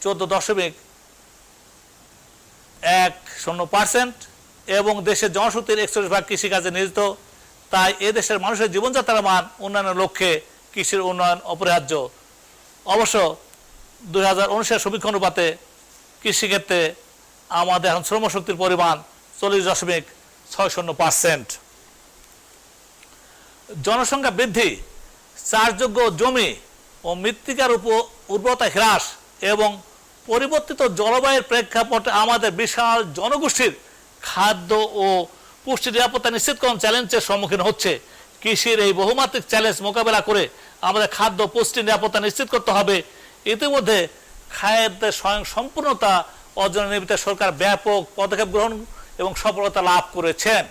14.10% এবং দেশের জনশক্তির 41% কৃষিকাজে নিয়োজিত। তাই এ দেশের মানুষের জীবনযাত্রার মান উন্নয়নের লক্ষ্যে কৃষির উন্নয়ন অপরিহার্য। অবশ্য 2019 সমীক্ষা অনুপাতে কৃষিক্ষেত্রে আমাদের এখন শ্রমশক্তির পরিমাণ 40.60%। জনসংখ্যা বৃদ্ধি, চাষযোগ্য জমি ও মৃত্তিকার উর্বরতা হ্রাস এবং পরিবর্তিত জলবায়ুর প্রেক্ষাপটে আমাদের বিশাল জনগোষ্ঠীর খাদ্য ও পুষ্টি নিরাপত্তা নিশ্চিতকরণ চ্যালেঞ্জের সম্মুখীন হচ্ছে। কৃষির এই বহুমাত্রিক চ্যালেঞ্জ মোকাবেলা করে আমাদের খাদ্য পুষ্টি নিরাপত্তা নিশ্চিত করতে হবে। ইতিমধ্যে খাদ্যের স্বয়ং সম্পূর্ণতা অর্জনের নিমিত্তে সরকার ব্যাপক পদক্ষেপ গ্রহণ এবং সফলতা লাভ করেছেন।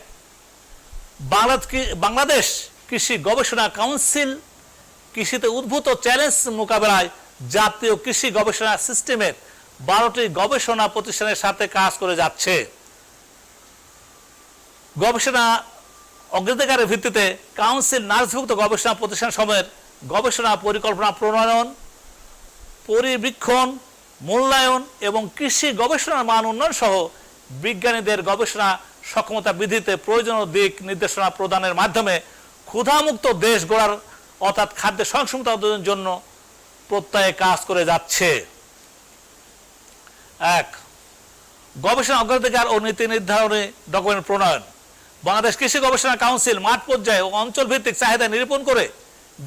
বাংলাদেশ কৃষি গবেষণা কাউন্সিল কৃষিতে উদ্ভূত চ্যালেঞ্জ মোকাবেলায় জাতীয় কৃষি গবেষণা সিস্টেমের 12টি গবেষণা প্রতিষ্ঠানের সাথে কাজ করে যাচ্ছে। গবেষণা অগ্রাধিকারের ভিত্তিতে কাউন্সিল নার্সভুক্ত গবেষণা প্রতিষ্ঠান সমূহের গবেষণা পরিকল্পনা প্রণয়ন, পরিবীক্ষণ, মূল্যায়ন এবং কৃষি গবেষণার মান উন্নয়ন সহ বিজ্ঞানীদের গবেষণা সক্ষমতা বৃদ্ধিতে প্রয়োজনীয় দিক নির্দেশনা প্রদানের মাধ্যমে ক্ষুধামুক্ত দেশ গড়ার অর্থাৎ খাদ্যের স্বয়ংসম্পূর্ণতা অর্জনের জন্য প্রত্যয়ে কাজ করে যাচ্ছে। 1. গবেষণা অগ্রাধিকার ও নীতি নির্ধারণী ডকুমেন্ট প্রণয়ন। বাংলাদেশ কৃষি গবেষণা কাউন্সিল মাঠ পর্যায়ে ও অঞ্চল ভিত্তিক চাহিদা নিরূপণ করে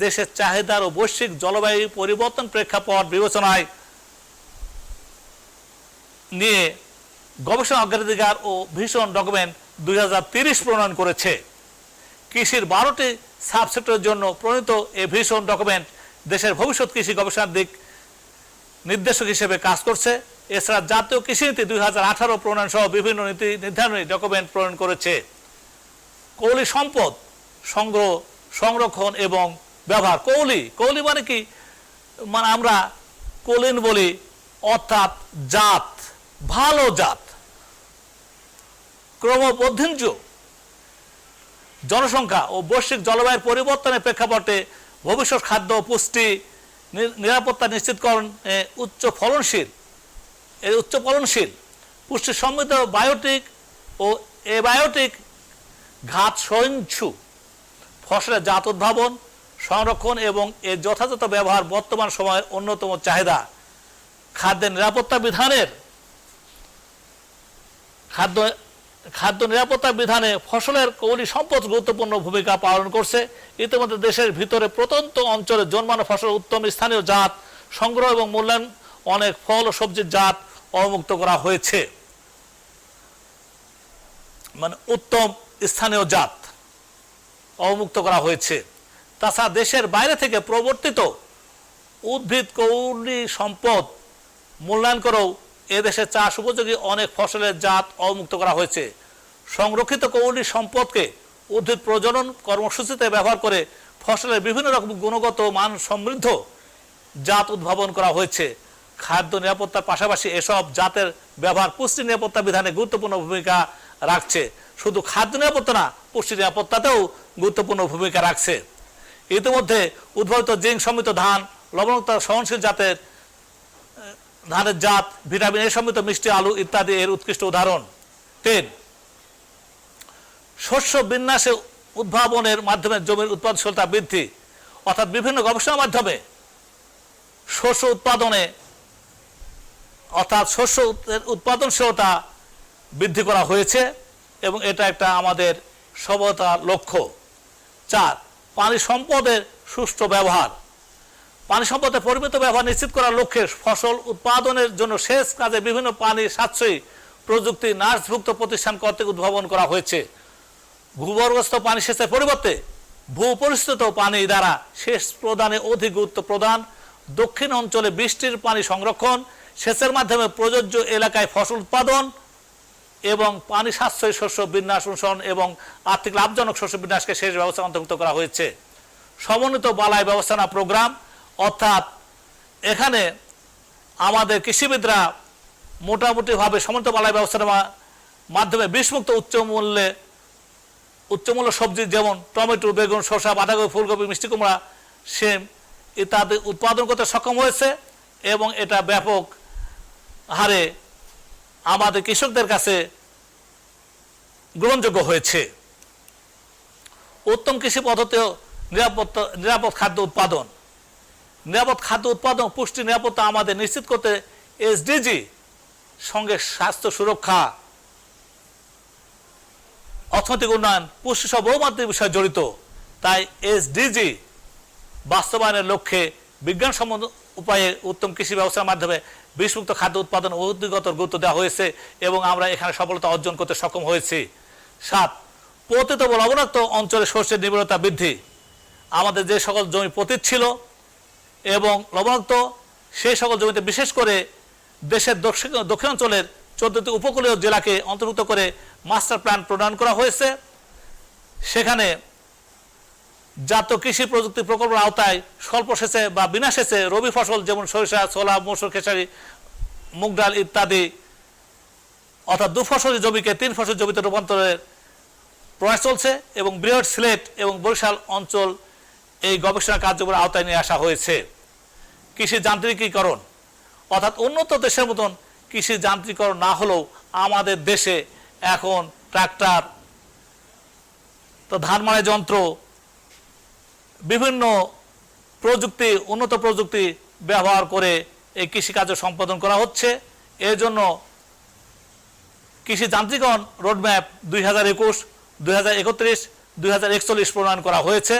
দেশের চাহিদার ও বৈশ্বিক জলবায়ু পরিবর্তন প্রেক্ষাপট বিবেচনায় নিয়ে গবেষণা অগ্রাধিকার ও ভিশন ডকুমেন্ট 2030 প্রণয়ন করেছে। কৃষির 12টি সাবসেক্টরের জন্য প্রণীত এই ভিশন ডকুমেন্ট দেশের ভবিষ্যৎ কৃষি গবেষণার দিক নির্দেশক হিসেবে কাজ করছে। এছাড়া জাতীয় কৃষিনীতি 2018 প্রণয়ন সহ বিভিন্ন নীতি নির্ধারণী ডকুমেন্ট প্রণয়ন করেছে। কৌলি সম্পদ সংগ্রহ, সংরক্ষণ এবং ব্যবহার। কৌলি মানে কি? মানে আমরা কলিন বলি, অর্থাৎ জাত, ভালো জাত। ক্রমবর্ধমান জনসংখ্যা ও বৈশ্বিক জলবায়ুর পরিবর্তনের প্রেক্ষাপটে ভবিষ্যৎ খাদ্য পুষ্টি নিরাপত্তা নিশ্চিতকরণ উচ্চ ফলনশীল পুষ্টি সমৃদ্ধ বায়োটিক ও এবায়োটিক ঘাত সহিষ্ণু ফসলের জাত উদ্ভাবন, সংরক্ষণ এবং এর যথাযথ ব্যবহার বর্তমান সময়ের অন্যতম চাহিদা। খাদ্য নিরাপত্তা বিধানে ফসলের কৌলি সম্পদ গুরুত্বপূর্ণ ভূমিকা পালন করছে। ইতিমধ্যে দেশের ভিতরে প্রত্যন্ত অঞ্চলে জন্মানো ফসল উত্তম স্থানীয় জাত সংগ্রহ এবং মূল্যায়ন, অনেক ফল ও সবজির জাত অবমুক্ত করা হয়েছে। মানে উত্তম স্থানীয় জাত অবমুক্ত করা হয়েছে। তাছাড়া দেশের বাইরে থেকে প্রবর্তিত উদ্ভিদ কৌলি সম্পদ মূল্যায়ন করেও এদেশে চাষ উপযোগী অনেক ফসলের জাত অবমুক্ত করা হয়েছে। সংরক্ষিত কৌলি সম্পদকে উদ্ভিদ প্রজনন কর্মসূচিতে ব্যবহার করে ফসলের বিভিন্ন রকম গুণগত মান সমৃদ্ধ জাত উদ্ভাবন করা হয়েছে। খাদ্য নিরাপত্তার পাশাপাশি এসব জাতের ব্যবহার পুষ্টি নিরাপত্তা বিধানে গুরুত্বপূর্ণ ভূমিকা রাখছে। শুধু খাদ্য নিরাপত্তা না, পুষ্টি নিরাপত্তাতেও গুরুত্বপূর্ণ ভূমিকা রাখছে। ইতিমধ্যে উদ্ভাবিত জিঙ্ক সমৃদ্ধ ধান, লবণাক্ত সহনশীল জাতের ধানের জাত, ভিটামিন এ সমৃদ্ধ মিষ্টি আলু ইত্যাদি এর উৎকৃষ্ট উদাহরণ। 3. শস্য বিন্যাসে উদ্ভাবনের মাধ্যমে জমির উৎপাদনশীলতা বৃদ্ধি, অর্থাৎ বিভিন্ন গবেষণার মাধ্যমে শস্য উৎপাদনশীলতা বৃদ্ধি করা হয়েছে এবং এটা একটা আমাদের সফলতার লক্ষ্য। 4. পানি সম্পদের সুষ্ঠু ব্যবহার। পানি সম্পদের পরিমিত ব্যবহার নিশ্চিত করার লক্ষ্যে ফসল উৎপাদনের জন্য সেচ কাজে বিভিন্ন পানি সাশ্রয়ী প্রযুক্তি নার্সভুক্ত প্রতিষ্ঠান কর্তৃক উদ্ভাবন করা হয়েছে। ভূগর্ভস্থ পানি সেচের পরিবর্তে ভূপরিস্থিত পানি দ্বারা সেচ প্রদানে অধিক গুরুত্ব প্রদান, দক্ষিণ অঞ্চলে বৃষ্টির পানি সংরক্ষণ, সেচের মাধ্যমে প্রযোজ্য এলাকায় ফসল উৎপাদন এবং পানি সাশ্রয়ী শস্য বিন্যাস অনুসরণ এবং আর্থিক লাভজনক শস্য বিন্যাসকে সেচ ব্যবস্থা অন্তর্ভুক্ত করা হয়েছে। সমন্বিত বালাই ব্যবস্থাপনা প্রোগ্রাম, অর্থাৎ এখানে আমাদের কৃষিবিদরা মোটামুটিভাবে সমন্বিত বালাই ব্যবস্থাপনার মাধ্যমে বিষমুক্ত উচ্চ মূল্যে উচ্চমূল্য সবজি যেমন টমেটো, বেগুন, শসা, বাঁধাকপি, ফুলকপি, মিষ্টি কুমড়া, শিম ইত্যাদি উৎপাদন করতে সক্ষম হয়েছে এবং এটা ব্যাপক হারে আমাদের কৃষকদের কাছে গ্রহণযোগ্য হয়েছে। উত্তম কৃষি পদ্ধতিও নিরাপদ খাদ্য উৎপাদন। নিরাপদ খাদ্য উৎপাদন, পুষ্টি নিরাপত্তা আমাদের নিশ্চিত করতে এসডিজি সঙ্গে স্বাস্থ্য সুরক্ষা, অর্থনৈতিক উন্নয়ন, পুষ্টি সহ বহুমাত্রিক বিষয় জড়িত। তাই এসডিজি বাস্তবায়নের লক্ষ্যে বিজ্ঞানসম্মত উপায়ে উত্তম কৃষি ব্যবস্থার মাধ্যমে বিষমুক্ত খাদ্য উৎপাদন ও অধিকতর গুরুত্ব দেওয়া হয়েছে এবং আমরা এখানে সফলতা অর্জন করতে সক্ষম হয়েছি। 7, পতিত ও লবণাক্ত অঞ্চলে শস্যের নির্ভরতা বৃদ্ধি। আমাদের যে সকল জমি পতিত ছিল এবং লবণাক্ত, সেই সকল জমিতে বিশেষ করে দেশের দক্ষিণাঞ্চলের 14টি উপকূলীয় জেলাকে অন্তর্ভুক্ত করে মাস্টার প্ল্যান প্রণয়ন করা হয়েছে। সেখানে জাতীয় কৃষি প্রযুক্তি প্রকল্পের আওতায় স্বল্প সেচে বা বিনা সেচে রবি ফসল যেমন সরিষা, ছোলা, মসুর, খেসারি, মুগ ডাল ইত্যাদি অর্থাৎ 2 ফসলি জমিকে 3 ফসলি জমিতে রূপান্তরের প্রয়াস চলছে এবং বৃহৎ সিলেট এবং বরিশাল অঞ্চল এই গবেষণা কার্যক্রমের আওতায় নিয়ে আসা হয়েছে। কৃষি যান্ত্রিকীকরণ, অর্থাৎ উন্নত দেশের মতন কৃষি যান্ত্রিকরণ না হলেও আমাদের দেশে এখন ট্রাক্টর, তো ধান মাড়াই যন্ত্র, বিভিন্ন প্রযুক্তি, উন্নত প্রযুক্তি ব্যবহার করে এই কৃষিকার্য সম্পাদন করা হচ্ছে। এর জন্য কৃষি যান্ত্রিকরণ রোডম্যাপ 2021, 2031, 2041 প্রণয়ন করা হয়েছে।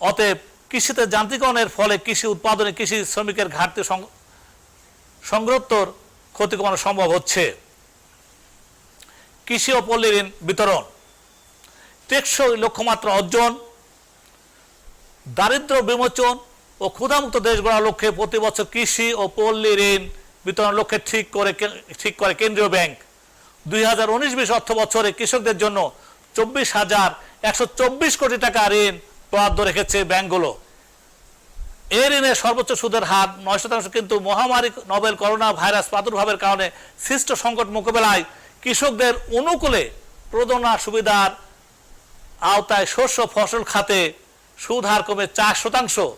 অতএব কৃষিতে যান্ত্রিকরণের ফলে কৃষি উৎপাদনে কৃষি শ্রমিকের ঘাটতি সংগ্রহোত্তর ক্ষতি কমানো সম্ভব হচ্ছে। কৃষি ও পল্লী ঋণ বিতরণ, টেকসই লক্ষ্যমাত্রা অর্জন, দারিদ্র বিমোচন ও ক্ষুধামুক্ত দেশ গড়ার লক্ষ্যে প্রতি বছর কৃষি ও পল্লী ঋণ বিতরণ লক্ষ্যে ঠিক করে কেন্দ্রীয় ব্যাংক 2019-20 অর্থ বছরে কৃষকদের জন্য 24,124 কোটি টাকা ঋণ বরাদ্দ রেখেছে ব্যাংকগুলো। এই ঋণের সর্বোচ্চ সুদের হার 9%, কিন্তু মহামারী নভেল করোনা ভাইরাস প্রাদুর্ভাবের কারণে সৃষ্ট সংকট মোকাবেলায় কৃষকদের অনুকূলে প্রণোদনা সুবিধার আওতায় শস্য ফসল খাতে সুদ হার কমে 4%,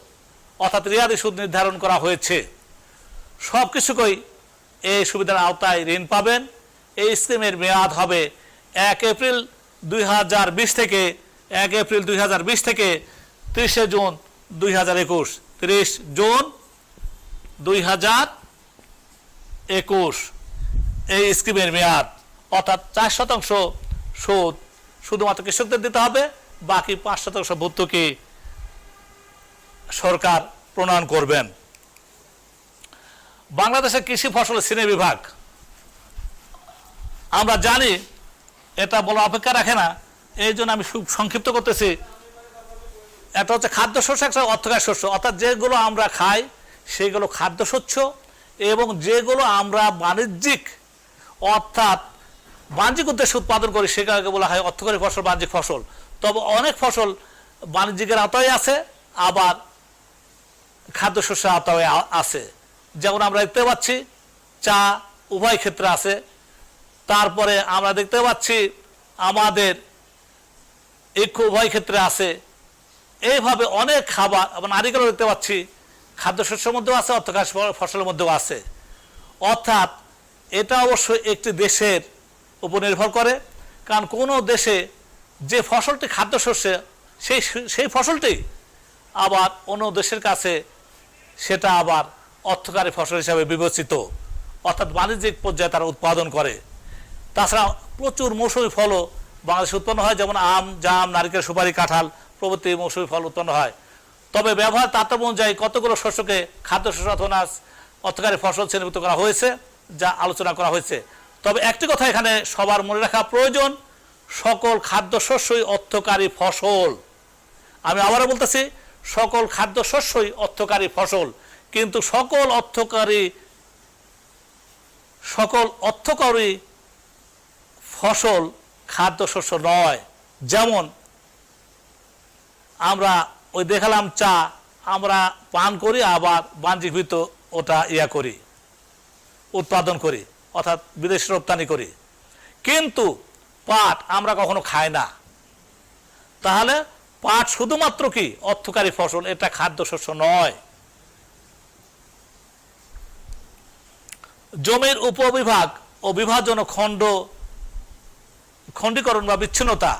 অর্থাৎ রিয়াদি সুদ নির্ধারণ করা হয়েছে। সব কিছুকেই এই সুবিধার আওতায় ঋণ পাবেন। এই স্কিমের মেয়াদ হবে 1 এপ্রিল 2020 থেকে 30 জুন 2021। 30 জুন 2021 এই স্কিমের মেয়াদ, অর্থাৎ 4% সুদ শুধুমাত্র কৃষকদের দিতে হবে, বাকি 5% ভর্তুকি সরকার প্রণয়ন করবেন। বাংলাদেশের কৃষি ফসলের শ্রেণী বিভাগ আমরা জানি, এটা বলা অপেক্ষা রাখে না, এই জন্য আমি খুব সংক্ষিপ্ত করতেছি। একটা হচ্ছে খাদ্যশস্য, একটা অর্থকারী শস্য, অর্থাৎ যেগুলো আমরা খাই সেগুলো খাদ্যশস্য, এবং যেগুলো আমরা বাণিজ্যিক অর্থাৎ বাণিজ্যিক উদ্দেশ্যে উৎপাদন করি সেগুলোকে বলা হয় অর্থকারী ফসল, বাণিজ্যিক ফসল। তবে অনেক ফসল বাণিজ্যিকের আওতায় আছে, আবার খাদ্যশস্যের আওতায় আছে। যেমন আমরা দেখতে পাচ্ছি চা উভয় ক্ষেত্রে আছে। তারপরে আমরা দেখতে পাচ্ছি আমাদের ইক্ষু উভয় ক্ষেত্রে আছে। এইভাবে অনেক খাবার, আবার নারিকেলও দেখতে পাচ্ছি খাদ্যশস্যের মধ্যেও আছে, অর্থকারী ফসলের মধ্যেও আছে। অর্থাৎ এটা অবশ্যই একটি দেশের উপর নির্ভর করে, কারণ কোনো দেশে যে ফসলটি খাদ্যশস্যে সেই ফসলটি আবার অন্য দেশের কাছে সেটা আবার অর্থকারী ফসল হিসাবে বিবেচিত, অর্থাৎ বাণিজ্যিক পর্যায়ে তারা উৎপাদন করে। তাছাড়া প্রচুর মৌসুমী ফলও বাংলাদেশে উৎপন্ন হয়, যেমন আম, জাম, নারিকেল, সুপারি, কাঁঠাল প্রভৃতি মৌসুমী ফল উৎপন্ন হয়। তবে ব্যবহার তারতম্য অনুযায়ী কতগুলো শস্যকে খাদ্যশস্য অথবা অর্থকারী ফসল শ্রেণীভুক্ত করা হয়েছে, যা আলোচনা করা হয়েছে। তবে একটি কথা এখানে সবার মনে রাখা প্রয়োজন, সকল খাদ্যশস্যই অর্থকারী ফসল। আমি আবারও বলতেছি, সকল খাদ্যশস্যই অর্থকারী ফসল, কিন্তু সকল অর্থকারী ফসল খাদ্যশস্য নয়। যেমন আমরা ওই দেখালাম চা আমরা পান করি, আবার বাণিজ্যিক ভিত্তিতে ওটা করি, উৎপাদন করি, অর্থাৎ বিদেশে রপ্তানি করি। কিন্তু পাট আমরা কখনো খাই না। তাহলে পাট শুধুমাত্র কি অর্থকারী ফসল, এটা খাদ্যশস্য নয়। জমির উপবিভাগ ও বিভাজন ও খণ্ডীকরণ বা বিচ্ছিন্নতা,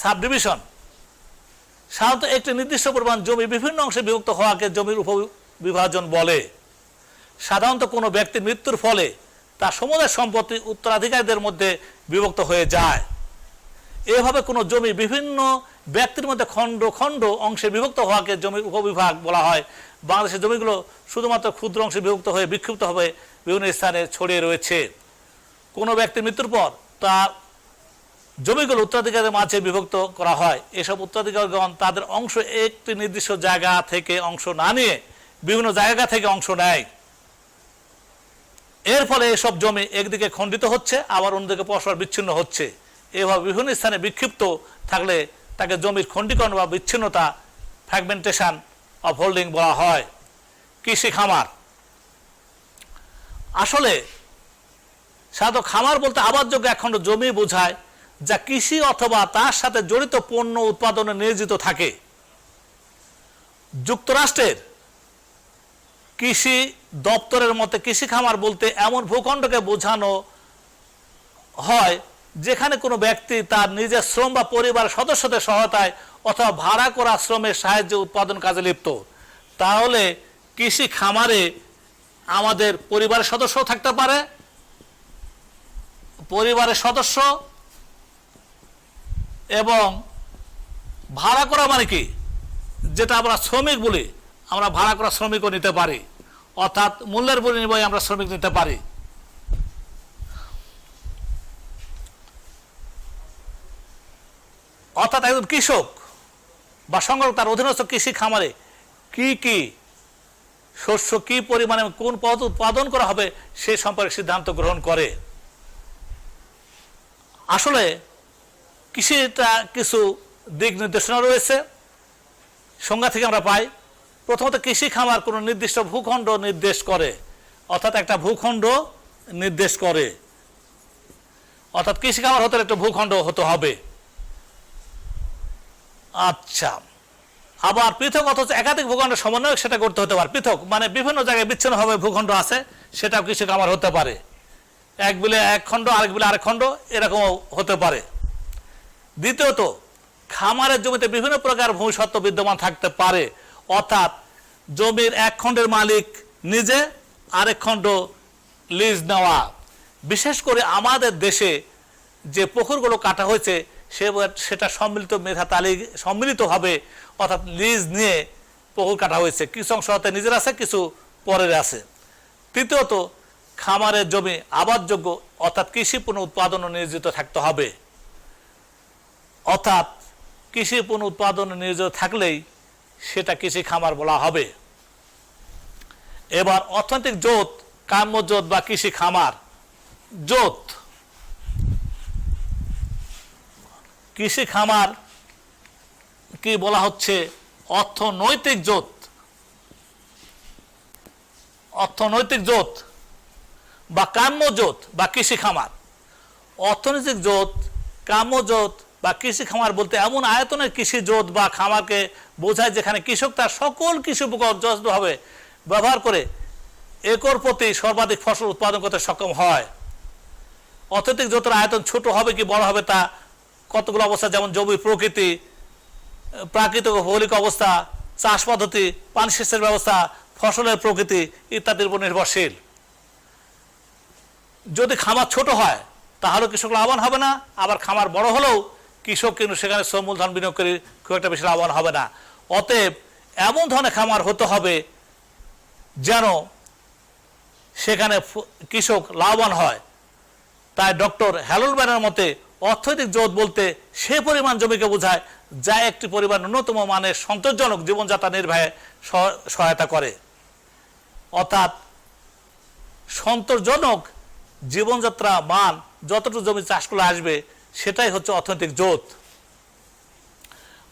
সাবডিভিশন, সাধারণত একটি নির্দিষ্ট পরিমাণ জমি বিভিন্ন অংশে বিভক্ত হওয়াকে জমির উপবিভাজন বলে। সাধারণত কোনো ব্যক্তির মৃত্যুর ফলে তার সমুদায় সম্পত্তি উত্তরাধিকারীদের মধ্যে বিভক্ত হয়ে যায়। এভাবে কোনো জমি বিভিন্ন ব্যক্তির মধ্যে খণ্ড খণ্ড অংশে বিভক্ত হওয়াকে জমির উপবিভাগ বলা হয়। বাংলাদেশের জমিগুলো শুধুমাত্র ক্ষুদ্র অংশে বিভক্ত হয়ে বিক্ষিপ্ত হবে বিভিন্ন স্থানে ছড়িয়ে রয়েছে। কোনো ব্যক্তির মৃত্যুর পর তার জমিগুলো উত্তরাধিকারীদের মাঝে বিভক্ত করা হয়। এসব উত্তরাধিকারীগণ তাদের অংশ একটি নির্দিষ্ট জায়গা থেকে অংশ না নিয়ে বিভিন্ন জায়গা থেকে অংশ নেয়। এর ফলে এসব জমি একদিকে খণ্ডিত হচ্ছে, আবার অন্যদিকে পরস্পর বিচ্ছিন্ন হচ্ছে। এভাবে বিভিন্ন স্থানে বিক্ষিপ্ত থাকলে তাকে জমির খণ্ডীকরণ বা বিচ্ছিন্নতা, ফ্র্যাগমেন্টেশন অফ হোল্ডিং বলা হয়। কৃষি খামার, আসলে সাধারণত খামার বলতে আবাদযোগ্য একখণ্ড জমি বোঝায় যা কৃষি অথবা তার সাথে জড়িত পণ্য উৎপাদনে নিয়োজিত থাকে। যুক্তরাষ্ট্রের কৃষি দপ্তরের মতে কৃষি খামার বলতে এমন ভূখণ্ডকে বোঝানো হয় যেখানে কোনো ব্যক্তি তার নিজের শ্রম বা পরিবারের সদস্যদের সহায়তায় অথবা ভাড়া করা শ্রমের সাহায্যে উৎপাদন কাজে লিপ্ত। তাহলে কৃষি খামারে আমাদের পরিবারের সদস্য থাকতে পারে, পরিবারের সদস্য, এবং ভাড়া করা মানে কি, যেটা আমরা শ্রমিক বলি, আমরা ভাড়া করা শ্রমিকও নিতে পারি, অর্থাৎ মূল্যের বিনিময়ে আমরা শ্রমিক নিতে পারি। অর্থাৎ একজন কৃষক বা সংগ্রাহক তার অধীনস্থ কৃষি খামারে কি কি শস্য কি পরিমাণে কোন পদ্ধতি উৎপাদন করা হবে সে সম্পর্কে সিদ্ধান্ত গ্রহণ করে। আসলে কৃষিটা কিছু দিক নির্দেশনা রয়েছে, সংজ্ঞা থেকে আমরা পাই। প্রথমত কৃষি খামার কোনো নির্দিষ্ট ভূখণ্ড নির্দেশ করে, অর্থাৎ একটা ভূখণ্ড নির্দেশ করে, অর্থাৎ কৃষি খামার হতে একটা ভূখণ্ড হতে হবে। আচ্ছা, আবার পৃথক অথচ একাধিক ভূখণ্ড সমন্বয় সেটা করতে হতে পারে। পৃথক মানে বিভিন্ন জায়গায় বিচ্ছিন্নভাবে ভূখণ্ড আছে, সেটাও কৃষি খামার হতে পারে। এক বিলে এক খণ্ড, আরেক বিলে আরেক খণ্ড, এরকমও হতে পারে। দ্বিতীয়ত, খামারের জমিতে বিভিন্ন প্রকার ভূমিসত্ত্ব বিদ্যমান থাকতে পারে, অর্থাৎ জমির এক খণ্ডের মালিক নিজে, আরেক খণ্ড লিজ নেওয়া। বিশেষ করে আমাদের দেশে যে পুকুরগুলো কাটা হয়েছে সেটা সম্মিলিতভাবে অর্থাৎ লিজ নিয়ে পুকুর কাটা হয়েছে। কিছু অংশ হতে নিজের আছে, কিছু পরের আছে। তৃতীয়ত, খামারের জমি আবাদযোগ্য অর্থাৎ কৃষি পণ্য উৎপাদনে নিয়োজিত থাকতে হবে, অর্থাৎ কৃষি পণ্য উৎপাদনে নিয়োজিত থাকলেই সেটা কৃষি খামার বলা হবে। এবার অর্থনৈতিক জোত, কাম্য জোত বা কৃষি খামার। জোত, কৃষি খামার কি বলা হচ্ছে? অর্থনৈতিক জোত। অর্থনৈতিক জোত বা কাম্য জোত বা কৃষি খামার। অর্থনৈতিক জোত, কাম্য জোত বা কৃষি খামার বলতে এমন আয়তনের কৃষি জোত বা খামারকে বোঝায় যেখানে কৃষক তার সকল কৃষি উপকরণ যথাযথভাবে ব্যবহার করে একর প্রতি সর্বাধিক ফসল উৎপাদন করতে সক্ষম হয়। অর্থনৈতিক জোতের আয়তন ছোট হবে কি বড় হবে তা কতগুলো অবস্থা, যেমন জমির প্রকৃতি, প্রাকৃতিক ও ভৌগোলিক অবস্থা, চাষ পদ্ধতি, পানি সেচের ব্যবস্থা, ফসলের প্রকৃতি ইত্যাদির উপর নির্ভরশীল। যদি খামার ছোট হয় তাহলে কৃষক লাভবান হবে না, আবার খামার বড় হলেও কৃষক কিন্তু সেখানে শ্রম মূলধন বিনিয়োগ করে খুব একটা বেশি লাভবান হবে না। অতএব এমন ধরনের খামার হতে হবে যেন সেখানে কৃষক লাভবান হয়। তাই ডক্টর হ্যালোলম্যানের মতে অর্থনৈতিক জোত বলতে সে পরিমাণ জমিকে বোঝায় যা একটি পরিবার ন্যূনতম মানের সন্তোষজনক জীবনযাত্রা নির্বাহে সহায়তা করে। অর্থাৎ সন্তোষজনক জীবনযাত্রা মান যতটুকু জমি চাষ করে আসবে সেটাই হচ্ছে অর্থনৈতিক জোত।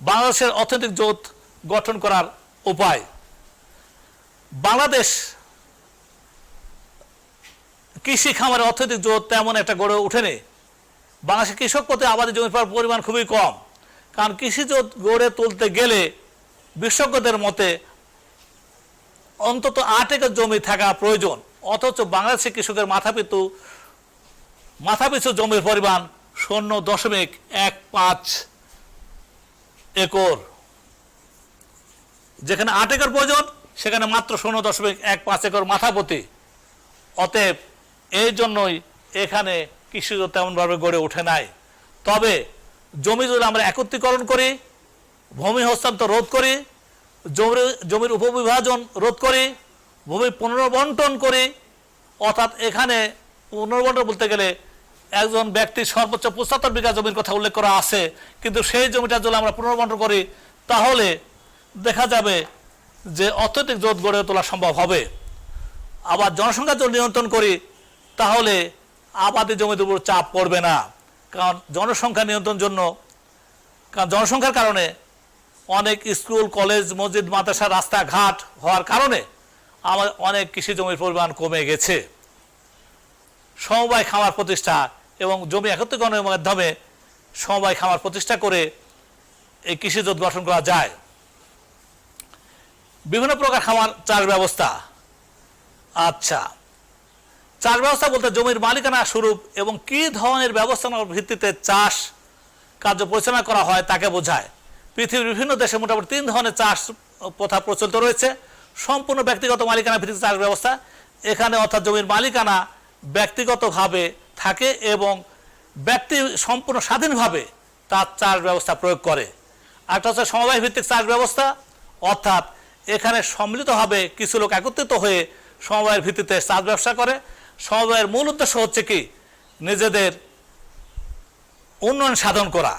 বাংলাদেশের অর্থনৈতিক জোত গঠন করার উপায়। বাংলাদেশ কৃষি খামারের অর্থনৈতিক জোত তেমন একটা গড়ে ওঠেনি। বাংলাদেশের কৃষক প্রতি আবাদি জমির পরিমাণ খুবই কম। কারণ কৃষিজোট গড়ে তুলতে গেলে বিশেষজ্ঞদের মতে অন্তত 8 একর জমি থাকা প্রয়োজন, অথচ বাংলাদেশের কৃষকের মাথাপিছু জমির পরিমাণ 0.15 একর। যেখানে 8 একর প্রয়োজন সেখানে মাত্র 0.15 একর মাথাপ্রতি। অতএব এই জন্যই এখানে কৃষিজোট তেমনভাবে গড়ে ওঠে নাই। তবে জমি যদি আমরা একত্রীকরণ করি, ভূমি হস্তান্তর রোধ করি, জমির উপবিভাজন রোধ করি, ভূমি পুনর্বন্টন করি, অর্থাৎ এখানে পুনর্বন্টন বলতে গেলে একজন ব্যক্তির সর্বোচ্চ 75 বিঘা জমির কথা উল্লেখ করা আছে, কিন্তু সেই জমিটা যদি আমরা পুনর্বন্টন করি তাহলে দেখা যাবে যে অর্থনৈতিক জোট গড়ে তোলা সম্ভব হবে। আবার জনসংখ্যা যদি নিয়ন্ত্রণ করি তাহলে আবাদি জমির উপর চাপ পড়বে না, কারণ জনসংখ্যা নিয়ন্ত্রণের জন্য, কারণ জনসংখ্যার কারণে অনেক স্কুল, কলেজ, মসজিদ, মাদ্রাসা, রাস্তাঘাট হওয়ার কারণে আমার অনেক কৃষি জমির পরিমাণ কমে গেছে। সমবায় খামার প্রতিষ্ঠা এবং জমি একত্রীকরণের মাধ্যমে সমবায় খামার প্রতিষ্ঠা করে এই কৃষিজোট গঠন করা যায়। বিভিন্ন প্রকার খামার চাষ ব্যবস্থা। আচ্ছা, চাষ ব্যবস্থা বলতে জমির মালিকানা স্বরূপ এবং কি ধরনের ব্যবস্থাপনার ভিত্তিতে চাষ কার্য পরিচালনা করা হয় তাকে বোঝায়। পৃথিবীর বিভিন্ন দেশে মোটামুটি 3 ধরনের চাষ প্রথা প্রচলিত রয়েছে। সম্পূর্ণ ব্যক্তিগত মালিকানা ভিত্তিক চাষ ব্যবস্থা, এখানে অর্থাৎ জমির মালিকানা ব্যক্তিগতভাবে থাকে এবং ব্যক্তি সম্পূর্ণ স্বাধীনভাবে তার চাষ ব্যবস্থা প্রয়োগ করে। একটা হচ্ছে সমবায় ভিত্তিক চাষ ব্যবস্থা, অর্থাৎ এখানে সম্মিলিতভাবে কিছু লোক একত্রিত হয়ে সমবায়ের ভিত্তিতে চাষ ব্যবসা করে। সমবায়ের মূল উদ্দেশ্য হচ্ছে কি, নিজেদের উন্নয়ন সাধন করা,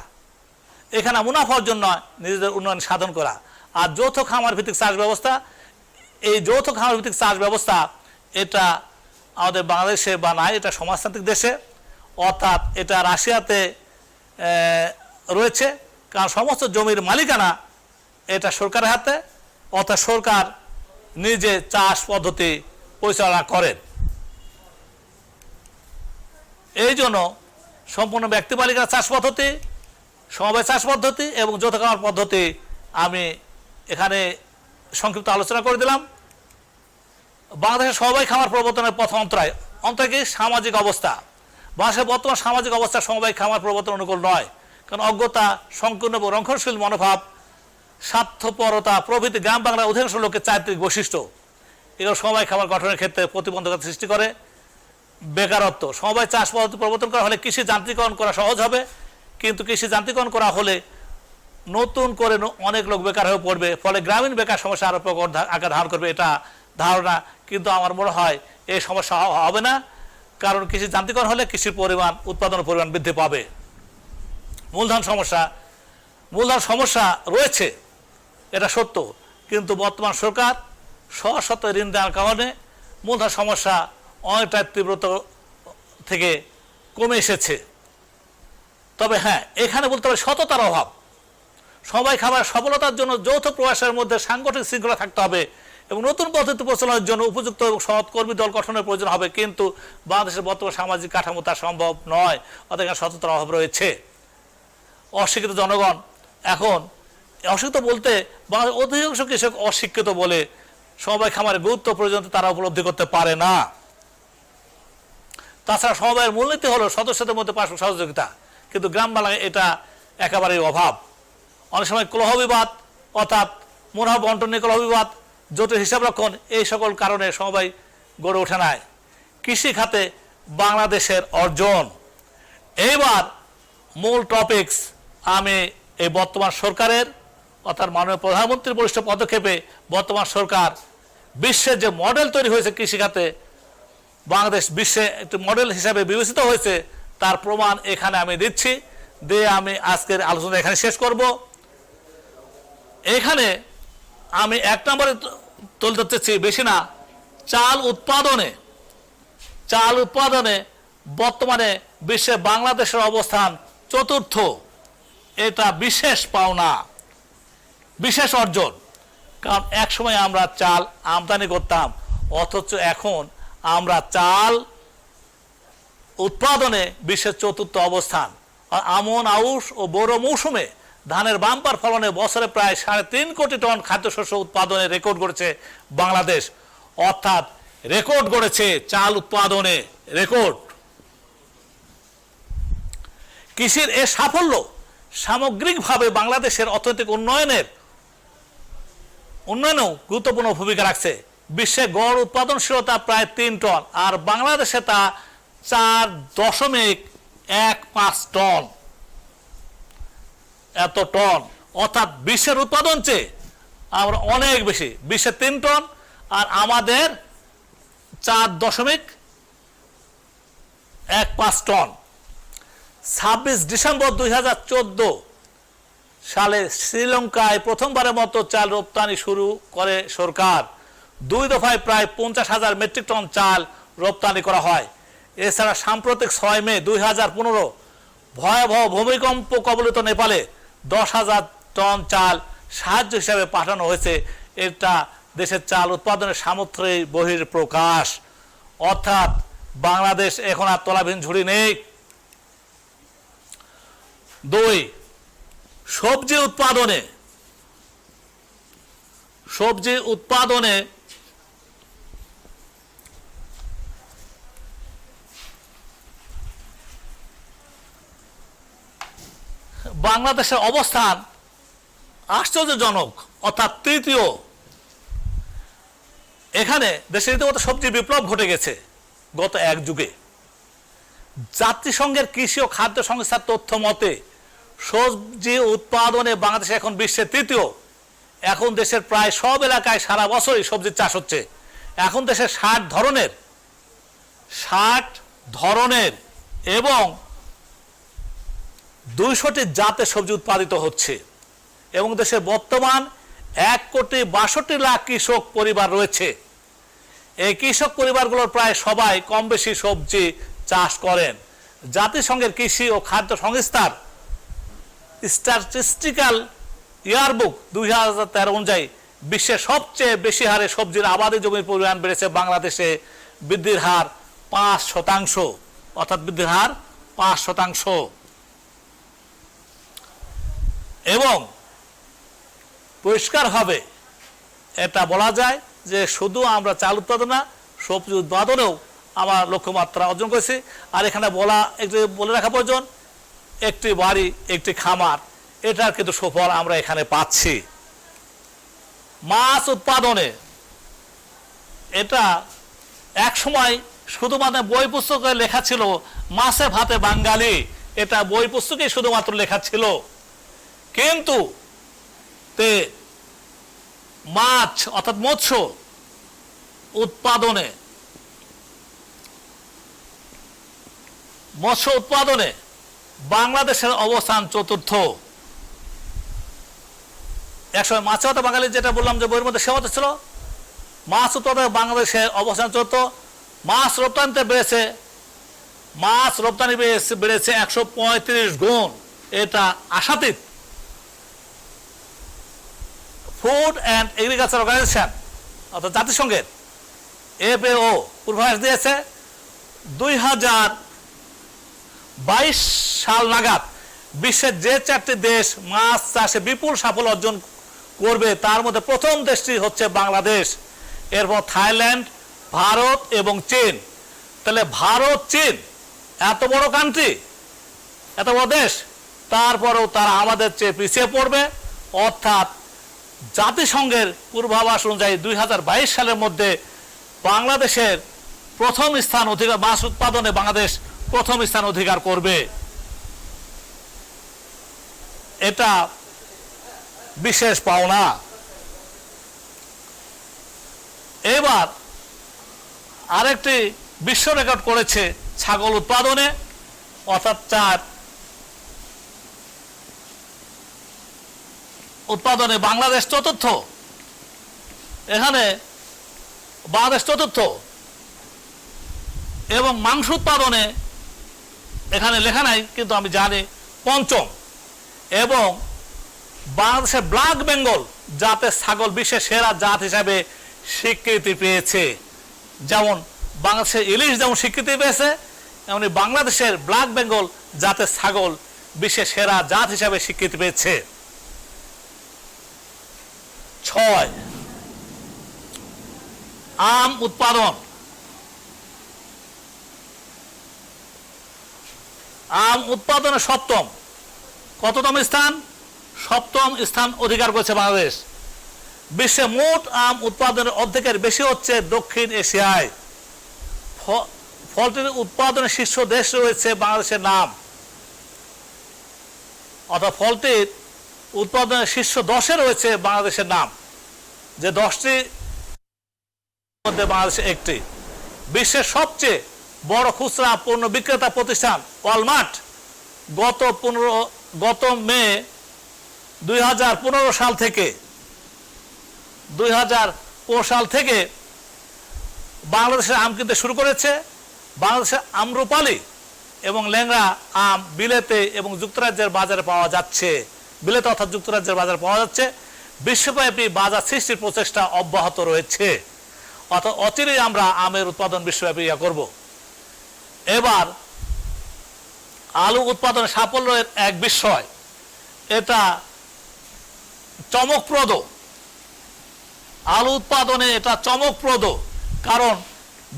এখানে মুনাফার জন্য নিজেদের উন্নয়ন সাধন করা। আর যৌথ খামার ভিত্তিক চাষ ব্যবস্থা, এই যৌথ খামার ভিত্তিক চাষ ব্যবস্থা এটা আমাদের বাংলাদেশে বা নাই, এটা সমাজতান্ত্রিক দেশে, অর্থাৎ এটা রাশিয়াতে রয়েছে। কারণ সমস্ত জমির মালিকানা এটা সরকারের হাতে, অর্থাৎ সরকার নিজে চাষ পদ্ধতি পরিচালনা করেন। এই জন্য সম্পূর্ণ ব্যক্তি মালিকানা চাষ পদ্ধতি, সমবায় চাষ পদ্ধতি এবং যৌথ খামার পদ্ধতি আমি এখানে সংক্ষিপ্ত আলোচনা করে দিলাম। বাংলাদেশের সমবায় খামার প্রবর্তনের পথ অন্তরায় কি সামাজিক অবস্থা। বাংলাদেশের বর্তমান সামাজিক অবস্থা সমবায় খামার প্রবর্তন অনুকূল নয়, কারণ অজ্ঞতা, সংকীর্ণ এবং রক্ষণশীল মনোভাব, স্বার্থপরতা প্রভৃতি গ্রাম বাংলার অধিকাংশ লোকের চারিত্রিক বৈশিষ্ট্য এগুলো সমবায় খামার গঠনের ক্ষেত্রে প্রতিবন্ধকতা সৃষ্টি করে। বেকারত্ব, সমবায় চাষ পদ্ধতি প্রবর্তন করা হলে কৃষি যান্ত্রিকরণ করা সহজ হবে, কিন্তু কৃষি যান্ত্রিকরণ করা হলে নতুন করে অনেক লোক বেকার হয়ে পড়বে, ফলে গ্রামীণ বেকার সমস্যা আরো প্রকট আকার ধারণ করবে, এটা ধারণা। কিন্তু আমার মনে হয় এই সমস্যা হবে না, কারণ কৃষি যান্ত্রিকরণ হলে কৃষির পরিমাণ, উৎপাদনের পরিমাণ বৃদ্ধি পাবে। মূলধন সমস্যা রয়েছে, এটা সত্য, কিন্তু বর্তমান সরকার সশত ঋণ দেওয়ার কারণে মূলধন সমস্যা অনেকটা তীব্রতা থেকে কমে এসেছে। তবে হ্যাঁ, এখানে বলতে হবে সততার অভাব। সমবায় খামার সফলতার জন্য যৌথ প্রয়াসের মধ্যে সাংগঠনিক শৃঙ্খলা থাকতে হবে এবং নতুন পদ্ধতি প্রচলনের জন্য উপযুক্ত এবং সৎ কর্মী দল গঠনের প্রয়োজন হবে, কিন্তু বাংলাদেশের বর্তমান সামাজিক কাঠামো তা সম্ভব নয়, অর্থাৎ এখানে সততার অভাব রয়েছে। অশিক্ষিত জনগণ, এখন অশিক্ষিত বলতে বাংলাদেশের অধিকাংশ কৃষক অশিক্ষিত বলে সমবায় খামারের গুরুত্ব প্রয়োজন তারা উপলব্ধি করতে পারে না। তাছাড়া সমবায়ের মূলনীতি হলো সদস্যদের মধ্যে পারস্পরিক সহযোগিতা, কিন্তু গ্রাম বাংলায় এটা একেবারেই অভাব। অনেক সময় কলহ বিবাদ, অর্থাৎ মুনাফা বন্টন নিয়ে কলহ বিবাদ, জটিল হিসাব রক্ষণ, এই সকল কারণে সমবায় গড়ে ওঠে নাই। কৃষি খাতে বাংলাদেশের অর্জন। এইবার মূল টপিকস, আমি এই বর্তমান সরকারের অর্থাৎ মাননীয় প্রধানমন্ত্রীর বলিষ্ঠ পদক্ষেপে বর্তমান সরকার বিশ্বের যে মডেল তৈরি হয়েছে কৃষিখাতে, বাংলাদেশ বিশ্বে একটি মডেল হিসাবে বিবেচিত হয়েছে, তার প্রমাণ এখানে আমি দিচ্ছি। দিয়ে আমি আজকের আলোচনা এখানে শেষ করব। এখানে আমি 1 নম্বরে তুলতে চাচ্ছি, বেশি না, চাল উৎপাদনে বর্তমানে বিশ্বে বাংলাদেশের অবস্থান 4র্থ। এটা বিশেষ পাওনা, বিশেষ অর্জন, কারণ এক সময় আমরা চাল আমদানি করতাম, অথচ এখন আমরা চাল উৎপাদনে বিশ্বের 4র্থ অবস্থান। আমন, আউশ ও বোরো মৌসুমে ধানের বাম্পার ফলনে বছরে প্রায় 3.5 কোটি টন খাদ্যশস্য উৎপাদনে রেকর্ড গড়েছে বাংলাদেশ, অর্থাৎ রেকর্ড গড়েছে চাল উৎপাদনে রেকর্ড। কৃষির এ সাফল্য সামগ্রিকভাবে বাংলাদেশের অর্থনৈতিক উন্নয়নেও গুরুত্বপূর্ণ ভূমিকা রাখছে। বিশ্বে গড় উৎপাদনশীলতা প্রায় 3 টন, আর বাংলাদেশে তা 4.15 টন। এত টন, অর্থাৎ বিশ্বের উৎপাদন চেয়ে আমরা অনেক বেশি। বিশ্বে 3 টন আর আমাদের 4.15 টন। 26 ডিসেম্বর 2014 সালে শ্রীলঙ্কায় প্রথমবারের মতো চাল রপ্তানি শুরু করে সরকার। 2 দফায় প্রায় 50,000 মেট্রিক টন চাল রপ্তানি করা হয়। এছাড়া সাম্প্রতিক 6 মে 2015 ভয়াবহ ভূমিকম্প কবলিত নেপালে 10,000 টন চাল সাহায্য হিসাবে পাঠানো হয়েছে। এটা দেশের চাল উৎপাদনের সামর্থ্যের বহিঃপ্রকাশ। অর্থাৎ বাংলাদেশ এখন আর তলাবিহীন ঝুড়ি নেই। 2, সবজি উৎপাদনে বাংলাদেশের অবস্থান আশ্চর্যজনক, অর্থাৎ তৃতীয়। এখানে দেশের রীতিমতো সবজি বিপ্লব ঘটে গেছে গত 1 যুগে। জাতিসংঘের কৃষি ও খাদ্য সংস্থার তথ্য মতে সবজি উৎপাদনে বাংলাদেশ এখন বিশ্বের তৃতীয়। এখন দেশের প্রায় সব এলাকায় সারা বছরই সবজির চাষ হচ্ছে। এখন দেশের 60 ধরনের এবং 200টি জাতের সবজি উৎপাদিত হচ্ছে এবং দেশে বর্তমান 1,62,00,000 কৃষক পরিবার রয়েছে। এই কৃষক পরিবারগুলোর প্রায় সবাই কম বেশি সবজি চাষ করেন। জাতিসংঘের কৃষি ও খাদ্য সংস্থার স্ট্যাটিস্টিক্যাল ইয়ারবুক 2013 অনুযায়ী বিশ্বের সবচেয়ে বেশি হারে সবজির আবাদি জমির পরিমাণ বেড়েছে বাংলাদেশে, বৃদ্ধির হার 5%, অর্থাৎ বৃদ্ধির হার 5%। এবং পরিষ্কারভাবে এটা বলা যায় যে শুধু আমরা চাল উৎপাদন না, সবজি উৎপাদনেও আমরা লক্ষ্যমাত্রা অর্জন করেছি। আর এখানে বলে রাখা প্রয়োজন, একটি বাড়ি একটি খামার, এটার কিন্তু সুফল আমরা এখানে পাচ্ছি। মাছ উৎপাদনে এটা একসময় শুধুমাত্র বই পুস্তকে লেখা ছিল মাছে ভাতে বাঙালি, এটা বই পুস্তকে শুধুমাত্র লেখা ছিল। কিন্তু মাছ অর্থাৎ মৎস্য উৎপাদনে বাংলাদেশের অবস্থান 4র্থ। একসময় মাছে ভাতে বাঙালি যেটা বললাম যে বইয়ের মধ্যে সেমত ছিল, মাছ উৎপাদনে বাংলাদেশের অবস্থান 4র্থ। মাছ রপ্তানিতে বেড়েছে 135 গুণ, এটা আশাতীত। ফুড অ্যান্ড এগ্রিকালচার অর্গানাইজেশন অর্থাৎ জাতিসংঘের FAO পূর্বাভাস দিয়েছে 2022 সাল নাগাদ বিশ্বের যে 4টি দেশ মাছ চাষে বিপুল সাফল্য অর্জন করবে তার মধ্যে প্রথম দেশটি হচ্ছে বাংলাদেশ, এরপর থাইল্যান্ড, ভারত এবং চীন। তাহলে ভারত, চীন এত বড় কান্ট্রি, এত বড় দেশ, তারপরেও তারা আমাদের চেয়ে পিছিয়ে পড়বে। অর্থাৎ জাতিসংঘের পূর্বাভাস অনুযায়ী 2022 সালের মধ্যে বাংলাদেশের প্রথম স্থান অধিকার, মাছ উৎপাদনে বাংলাদেশ প্রথম স্থান অধিকার করবে। এটা বিশেষ পাওনা। এবার আরেকটি বিশ্ব রেকর্ড করেছে ছাগল উৎপাদনে, অর্থাৎ চার উৎপাদনে বাংলাদেশ 4র্থ। এখানে বাংলাদেশ 4র্থ এবং মাংস উৎপাদনে এখানে লেখা নাই কিন্তু আমি জানি 5ম। এবং বাংলাদেশের ব্ল্যাক বেঙ্গল জাতের ছাগল বিশ্বের সেরা জাত হিসাবে স্বীকৃতি পেয়েছে। যেমন বাংলাদেশের ইলিশ যেমন স্বীকৃতি পেয়েছে, এমনি বাংলাদেশের ব্ল্যাক বেঙ্গল জাতের ছাগল বিশ্বের সেরা জাত হিসাবে স্বীকৃতি পেয়েছে। 6 আম উৎপাদন, আম উৎপাদনে সপ্তম। কততম স্থান? সপ্তম স্থান অধিকার করেছে বাংলাদেশ। বিশ্বে মোট আম উৎপাদনের অর্ধেকের বেশি হচ্ছে দক্ষিণ এশিয়ায়। ফলটির উৎপাদনের শীর্ষ দেশ রয়েছে বাংলাদেশের নাম, অর্থাৎ ফলটির উৎপাদনের শীর্ষ 10-এ রয়েছে বাংলাদেশের নাম, যে 10টি মধ্যে বাংলাদেশে একটি। বিশ্বের সবচেয়ে বড় খুচরা পণ্য বিক্রেতা প্রতিষ্ঠান ওয়ালমার্ট গত মে 2015 সাল থেকে বাংলাদেশের আম কিনতে শুরু করেছে। বাংলাদেশের আম্রপালি এবং ল্যাংড়া আম বিলেতে এবং যুক্তরাজ্যের বাজারে পাওয়া যাচ্ছে। বিলেতে অর্থাৎ যুক্তরাজ্যের বাজারে পাওয়া যাচ্ছে। বিশ্বব্যাপী বাজার সৃষ্টির প্রচেষ্টা অব্যাহত রয়েছে, অর্থাৎ অচিরেই আমরা আমের উৎপাদন বিশ্বব্যাপী করব। এবার আলু উৎপাদনের সাফল্যের এক বিষয়, এটা চমকপ্রদ। আলু উৎপাদনে এটা চমকপ্রদ, কারণ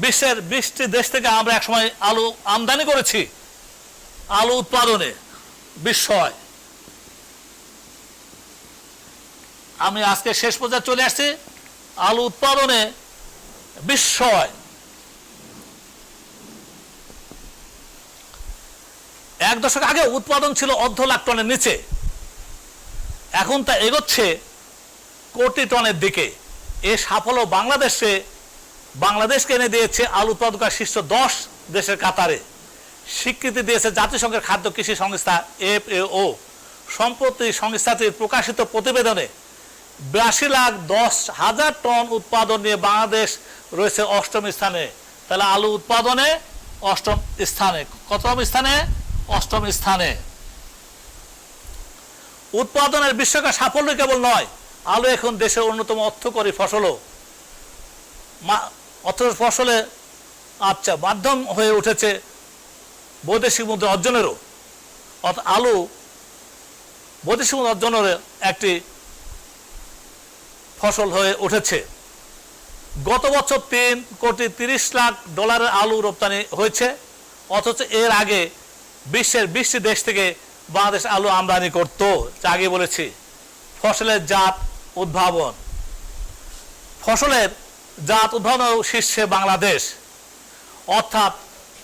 বিশ্বের 20টি দেশ থেকে আমরা একসময় আলু আমদানি করেছি। আলু উৎপাদনে বিস্ময়। আমি আজকে শেষ পর্যায়ে চলে আসছি। আলু উৎপাদনে বিস্ময়। 1 দশক আগে উৎপাদন ছিল 1.5 লাখ টনের নিচে, এখন তা এগোচ্ছে কোটি টনের দিকে। এ সাফল্য বাংলাদেশকে এনে দিয়েছে আলু উৎপাদক শীর্ষ 10 দেশের কাতারে। স্বীকৃতি দিয়েছে জাতিসংঘের খাদ্য কৃষি সংস্থা FAO। সম্প্রতি সংস্থাটির প্রকাশিত প্রতিবেদনে 82,10,000 টন উৎপাদন নিয়ে বাংলাদেশ রয়েছে 8ম স্থানে। তাহলে আলু উৎপাদনে 8ম স্থানে। কতম স্থানে? 8ম স্থানে। উৎপাদনের বিশ্বকাপ সাফল্য কেবল নয়, আলু এখন দেশের অন্যতম অর্থকরী ফসলে মাধ্যম হয়ে উঠেছে বৈদেশিক মুদ্রা অর্জনেরও। অর্থাৎ আলু বৈদেশিক মুদ্রা অর্জনের একটি ফসল হয়ে উঠেছে। গত বছর $3,30,00,000 আলু রপ্তানি হয়েছে, অথচ এর আগে বিশ্বের 20টি দেশ থেকে বাংলাদেশ আলু আমদানি করত। আগে বলেছি। ফসলের জাত উদ্ভাবন, ফসলের জাত উদ্ভাবন শীর্ষে বাংলাদেশ। অর্থাৎ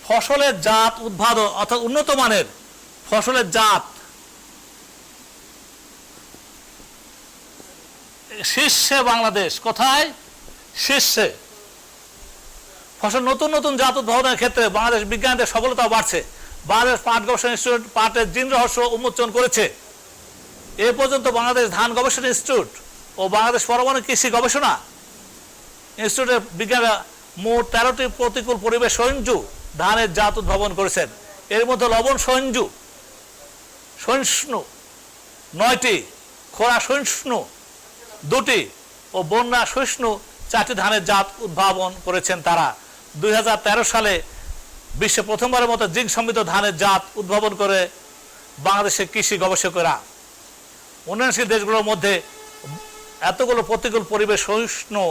ফসলের জাত উদ্ভাবন, অর্থাৎ উন্নত মানের ফসলের জাত শীর্ষে বাংলাদেশ। কোথায়? শীর্ষে। ফসল নতুন নতুন জাত উদ্ভাবনের ক্ষেত্রে বাংলাদেশ বিজ্ঞানীদের সফলতা বাড়ছে। বাংলাদেশ পাট গবেষণা ইনস্টিটিউট পাটের জিন রহস্য উন্মোচন করেছে। এ পর্যন্ত বাংলাদেশ ধান গবেষণা ইনস্টিটিউট ও বাংলাদেশ পরমাণু কৃষি গবেষণা ইনস্টিটিউটের বিজ্ঞানীরা মোট 13টি প্রতিকূল পরিবেশ সহিষ্ণু ধানের জাত উদ্ভাবন করেছেন। এর মধ্যে লবণ সহিষ্ণু 9টি, খরা সহিষ্ণু 2টি ও বন্যা সহিষ্ণু 4টি ধানের জাত উদ্ভাবন করেছেন তারা। 2013 সালে বিশ্বে প্রথমবারের মতো জিঙ্ক সমৃদ্ধ ধানের জাত উদ্ভাবন করে বাংলাদেশের কৃষি গবেষকেরা। উন্নয়নশীল দেশগুলোর মধ্যে এতগুলো প্রতিকূল পরিবেশ সহিষ্ণু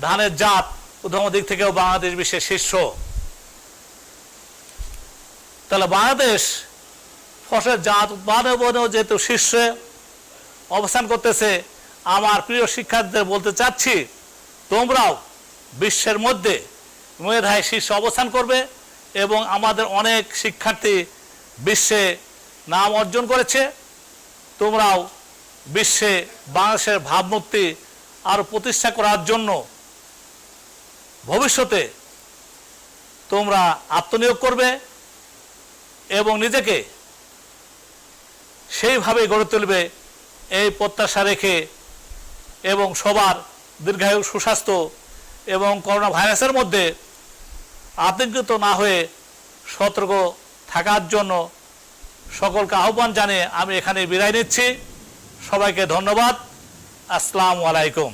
ধানের জাত উদ্ভাবনের দিক থেকেও বাংলাদেশ বিশ্বের শীর্ষ। তাহলে বাংলাদেশ ফসলের জাত উৎপাদনেও যেহেতু শীর্ষে অবস্থান করতেছে, আমার প্রিয় শিক্ষার্থীদের বলতে চাচ্ছি, তোমরাও বিশ্বের মধ্যে মেধায় শীর্ষে অবস্থান করবে এবং আমাদের অনেক শিক্ষার্থী বিশ্বে নাম অর্জন করেছে। তোমরাও বিশ্বে বাংলাদেশের ভাবমূর্তি আরও প্রতিষ্ঠা করার জন্য ভবিষ্যতে তোমরা আত্মনিয়োগ করবে এবং নিজেকে সেইভাবে গড়ে তুলবে, এই প্রত্যাশা রেখে এবং সবার দীর্ঘায়ু সুস্বাস্থ্য এবং করোনা ভাইরাসের মধ্যে আতঙ্কিত না হয়ে সতর্ক থাকার জন্য সকলকে আহ্বান জানিয়ে আমি এখানে বিদায় নিচ্ছি। সবাইকে ধন্যবাদ। আসসালামু আলাইকুম।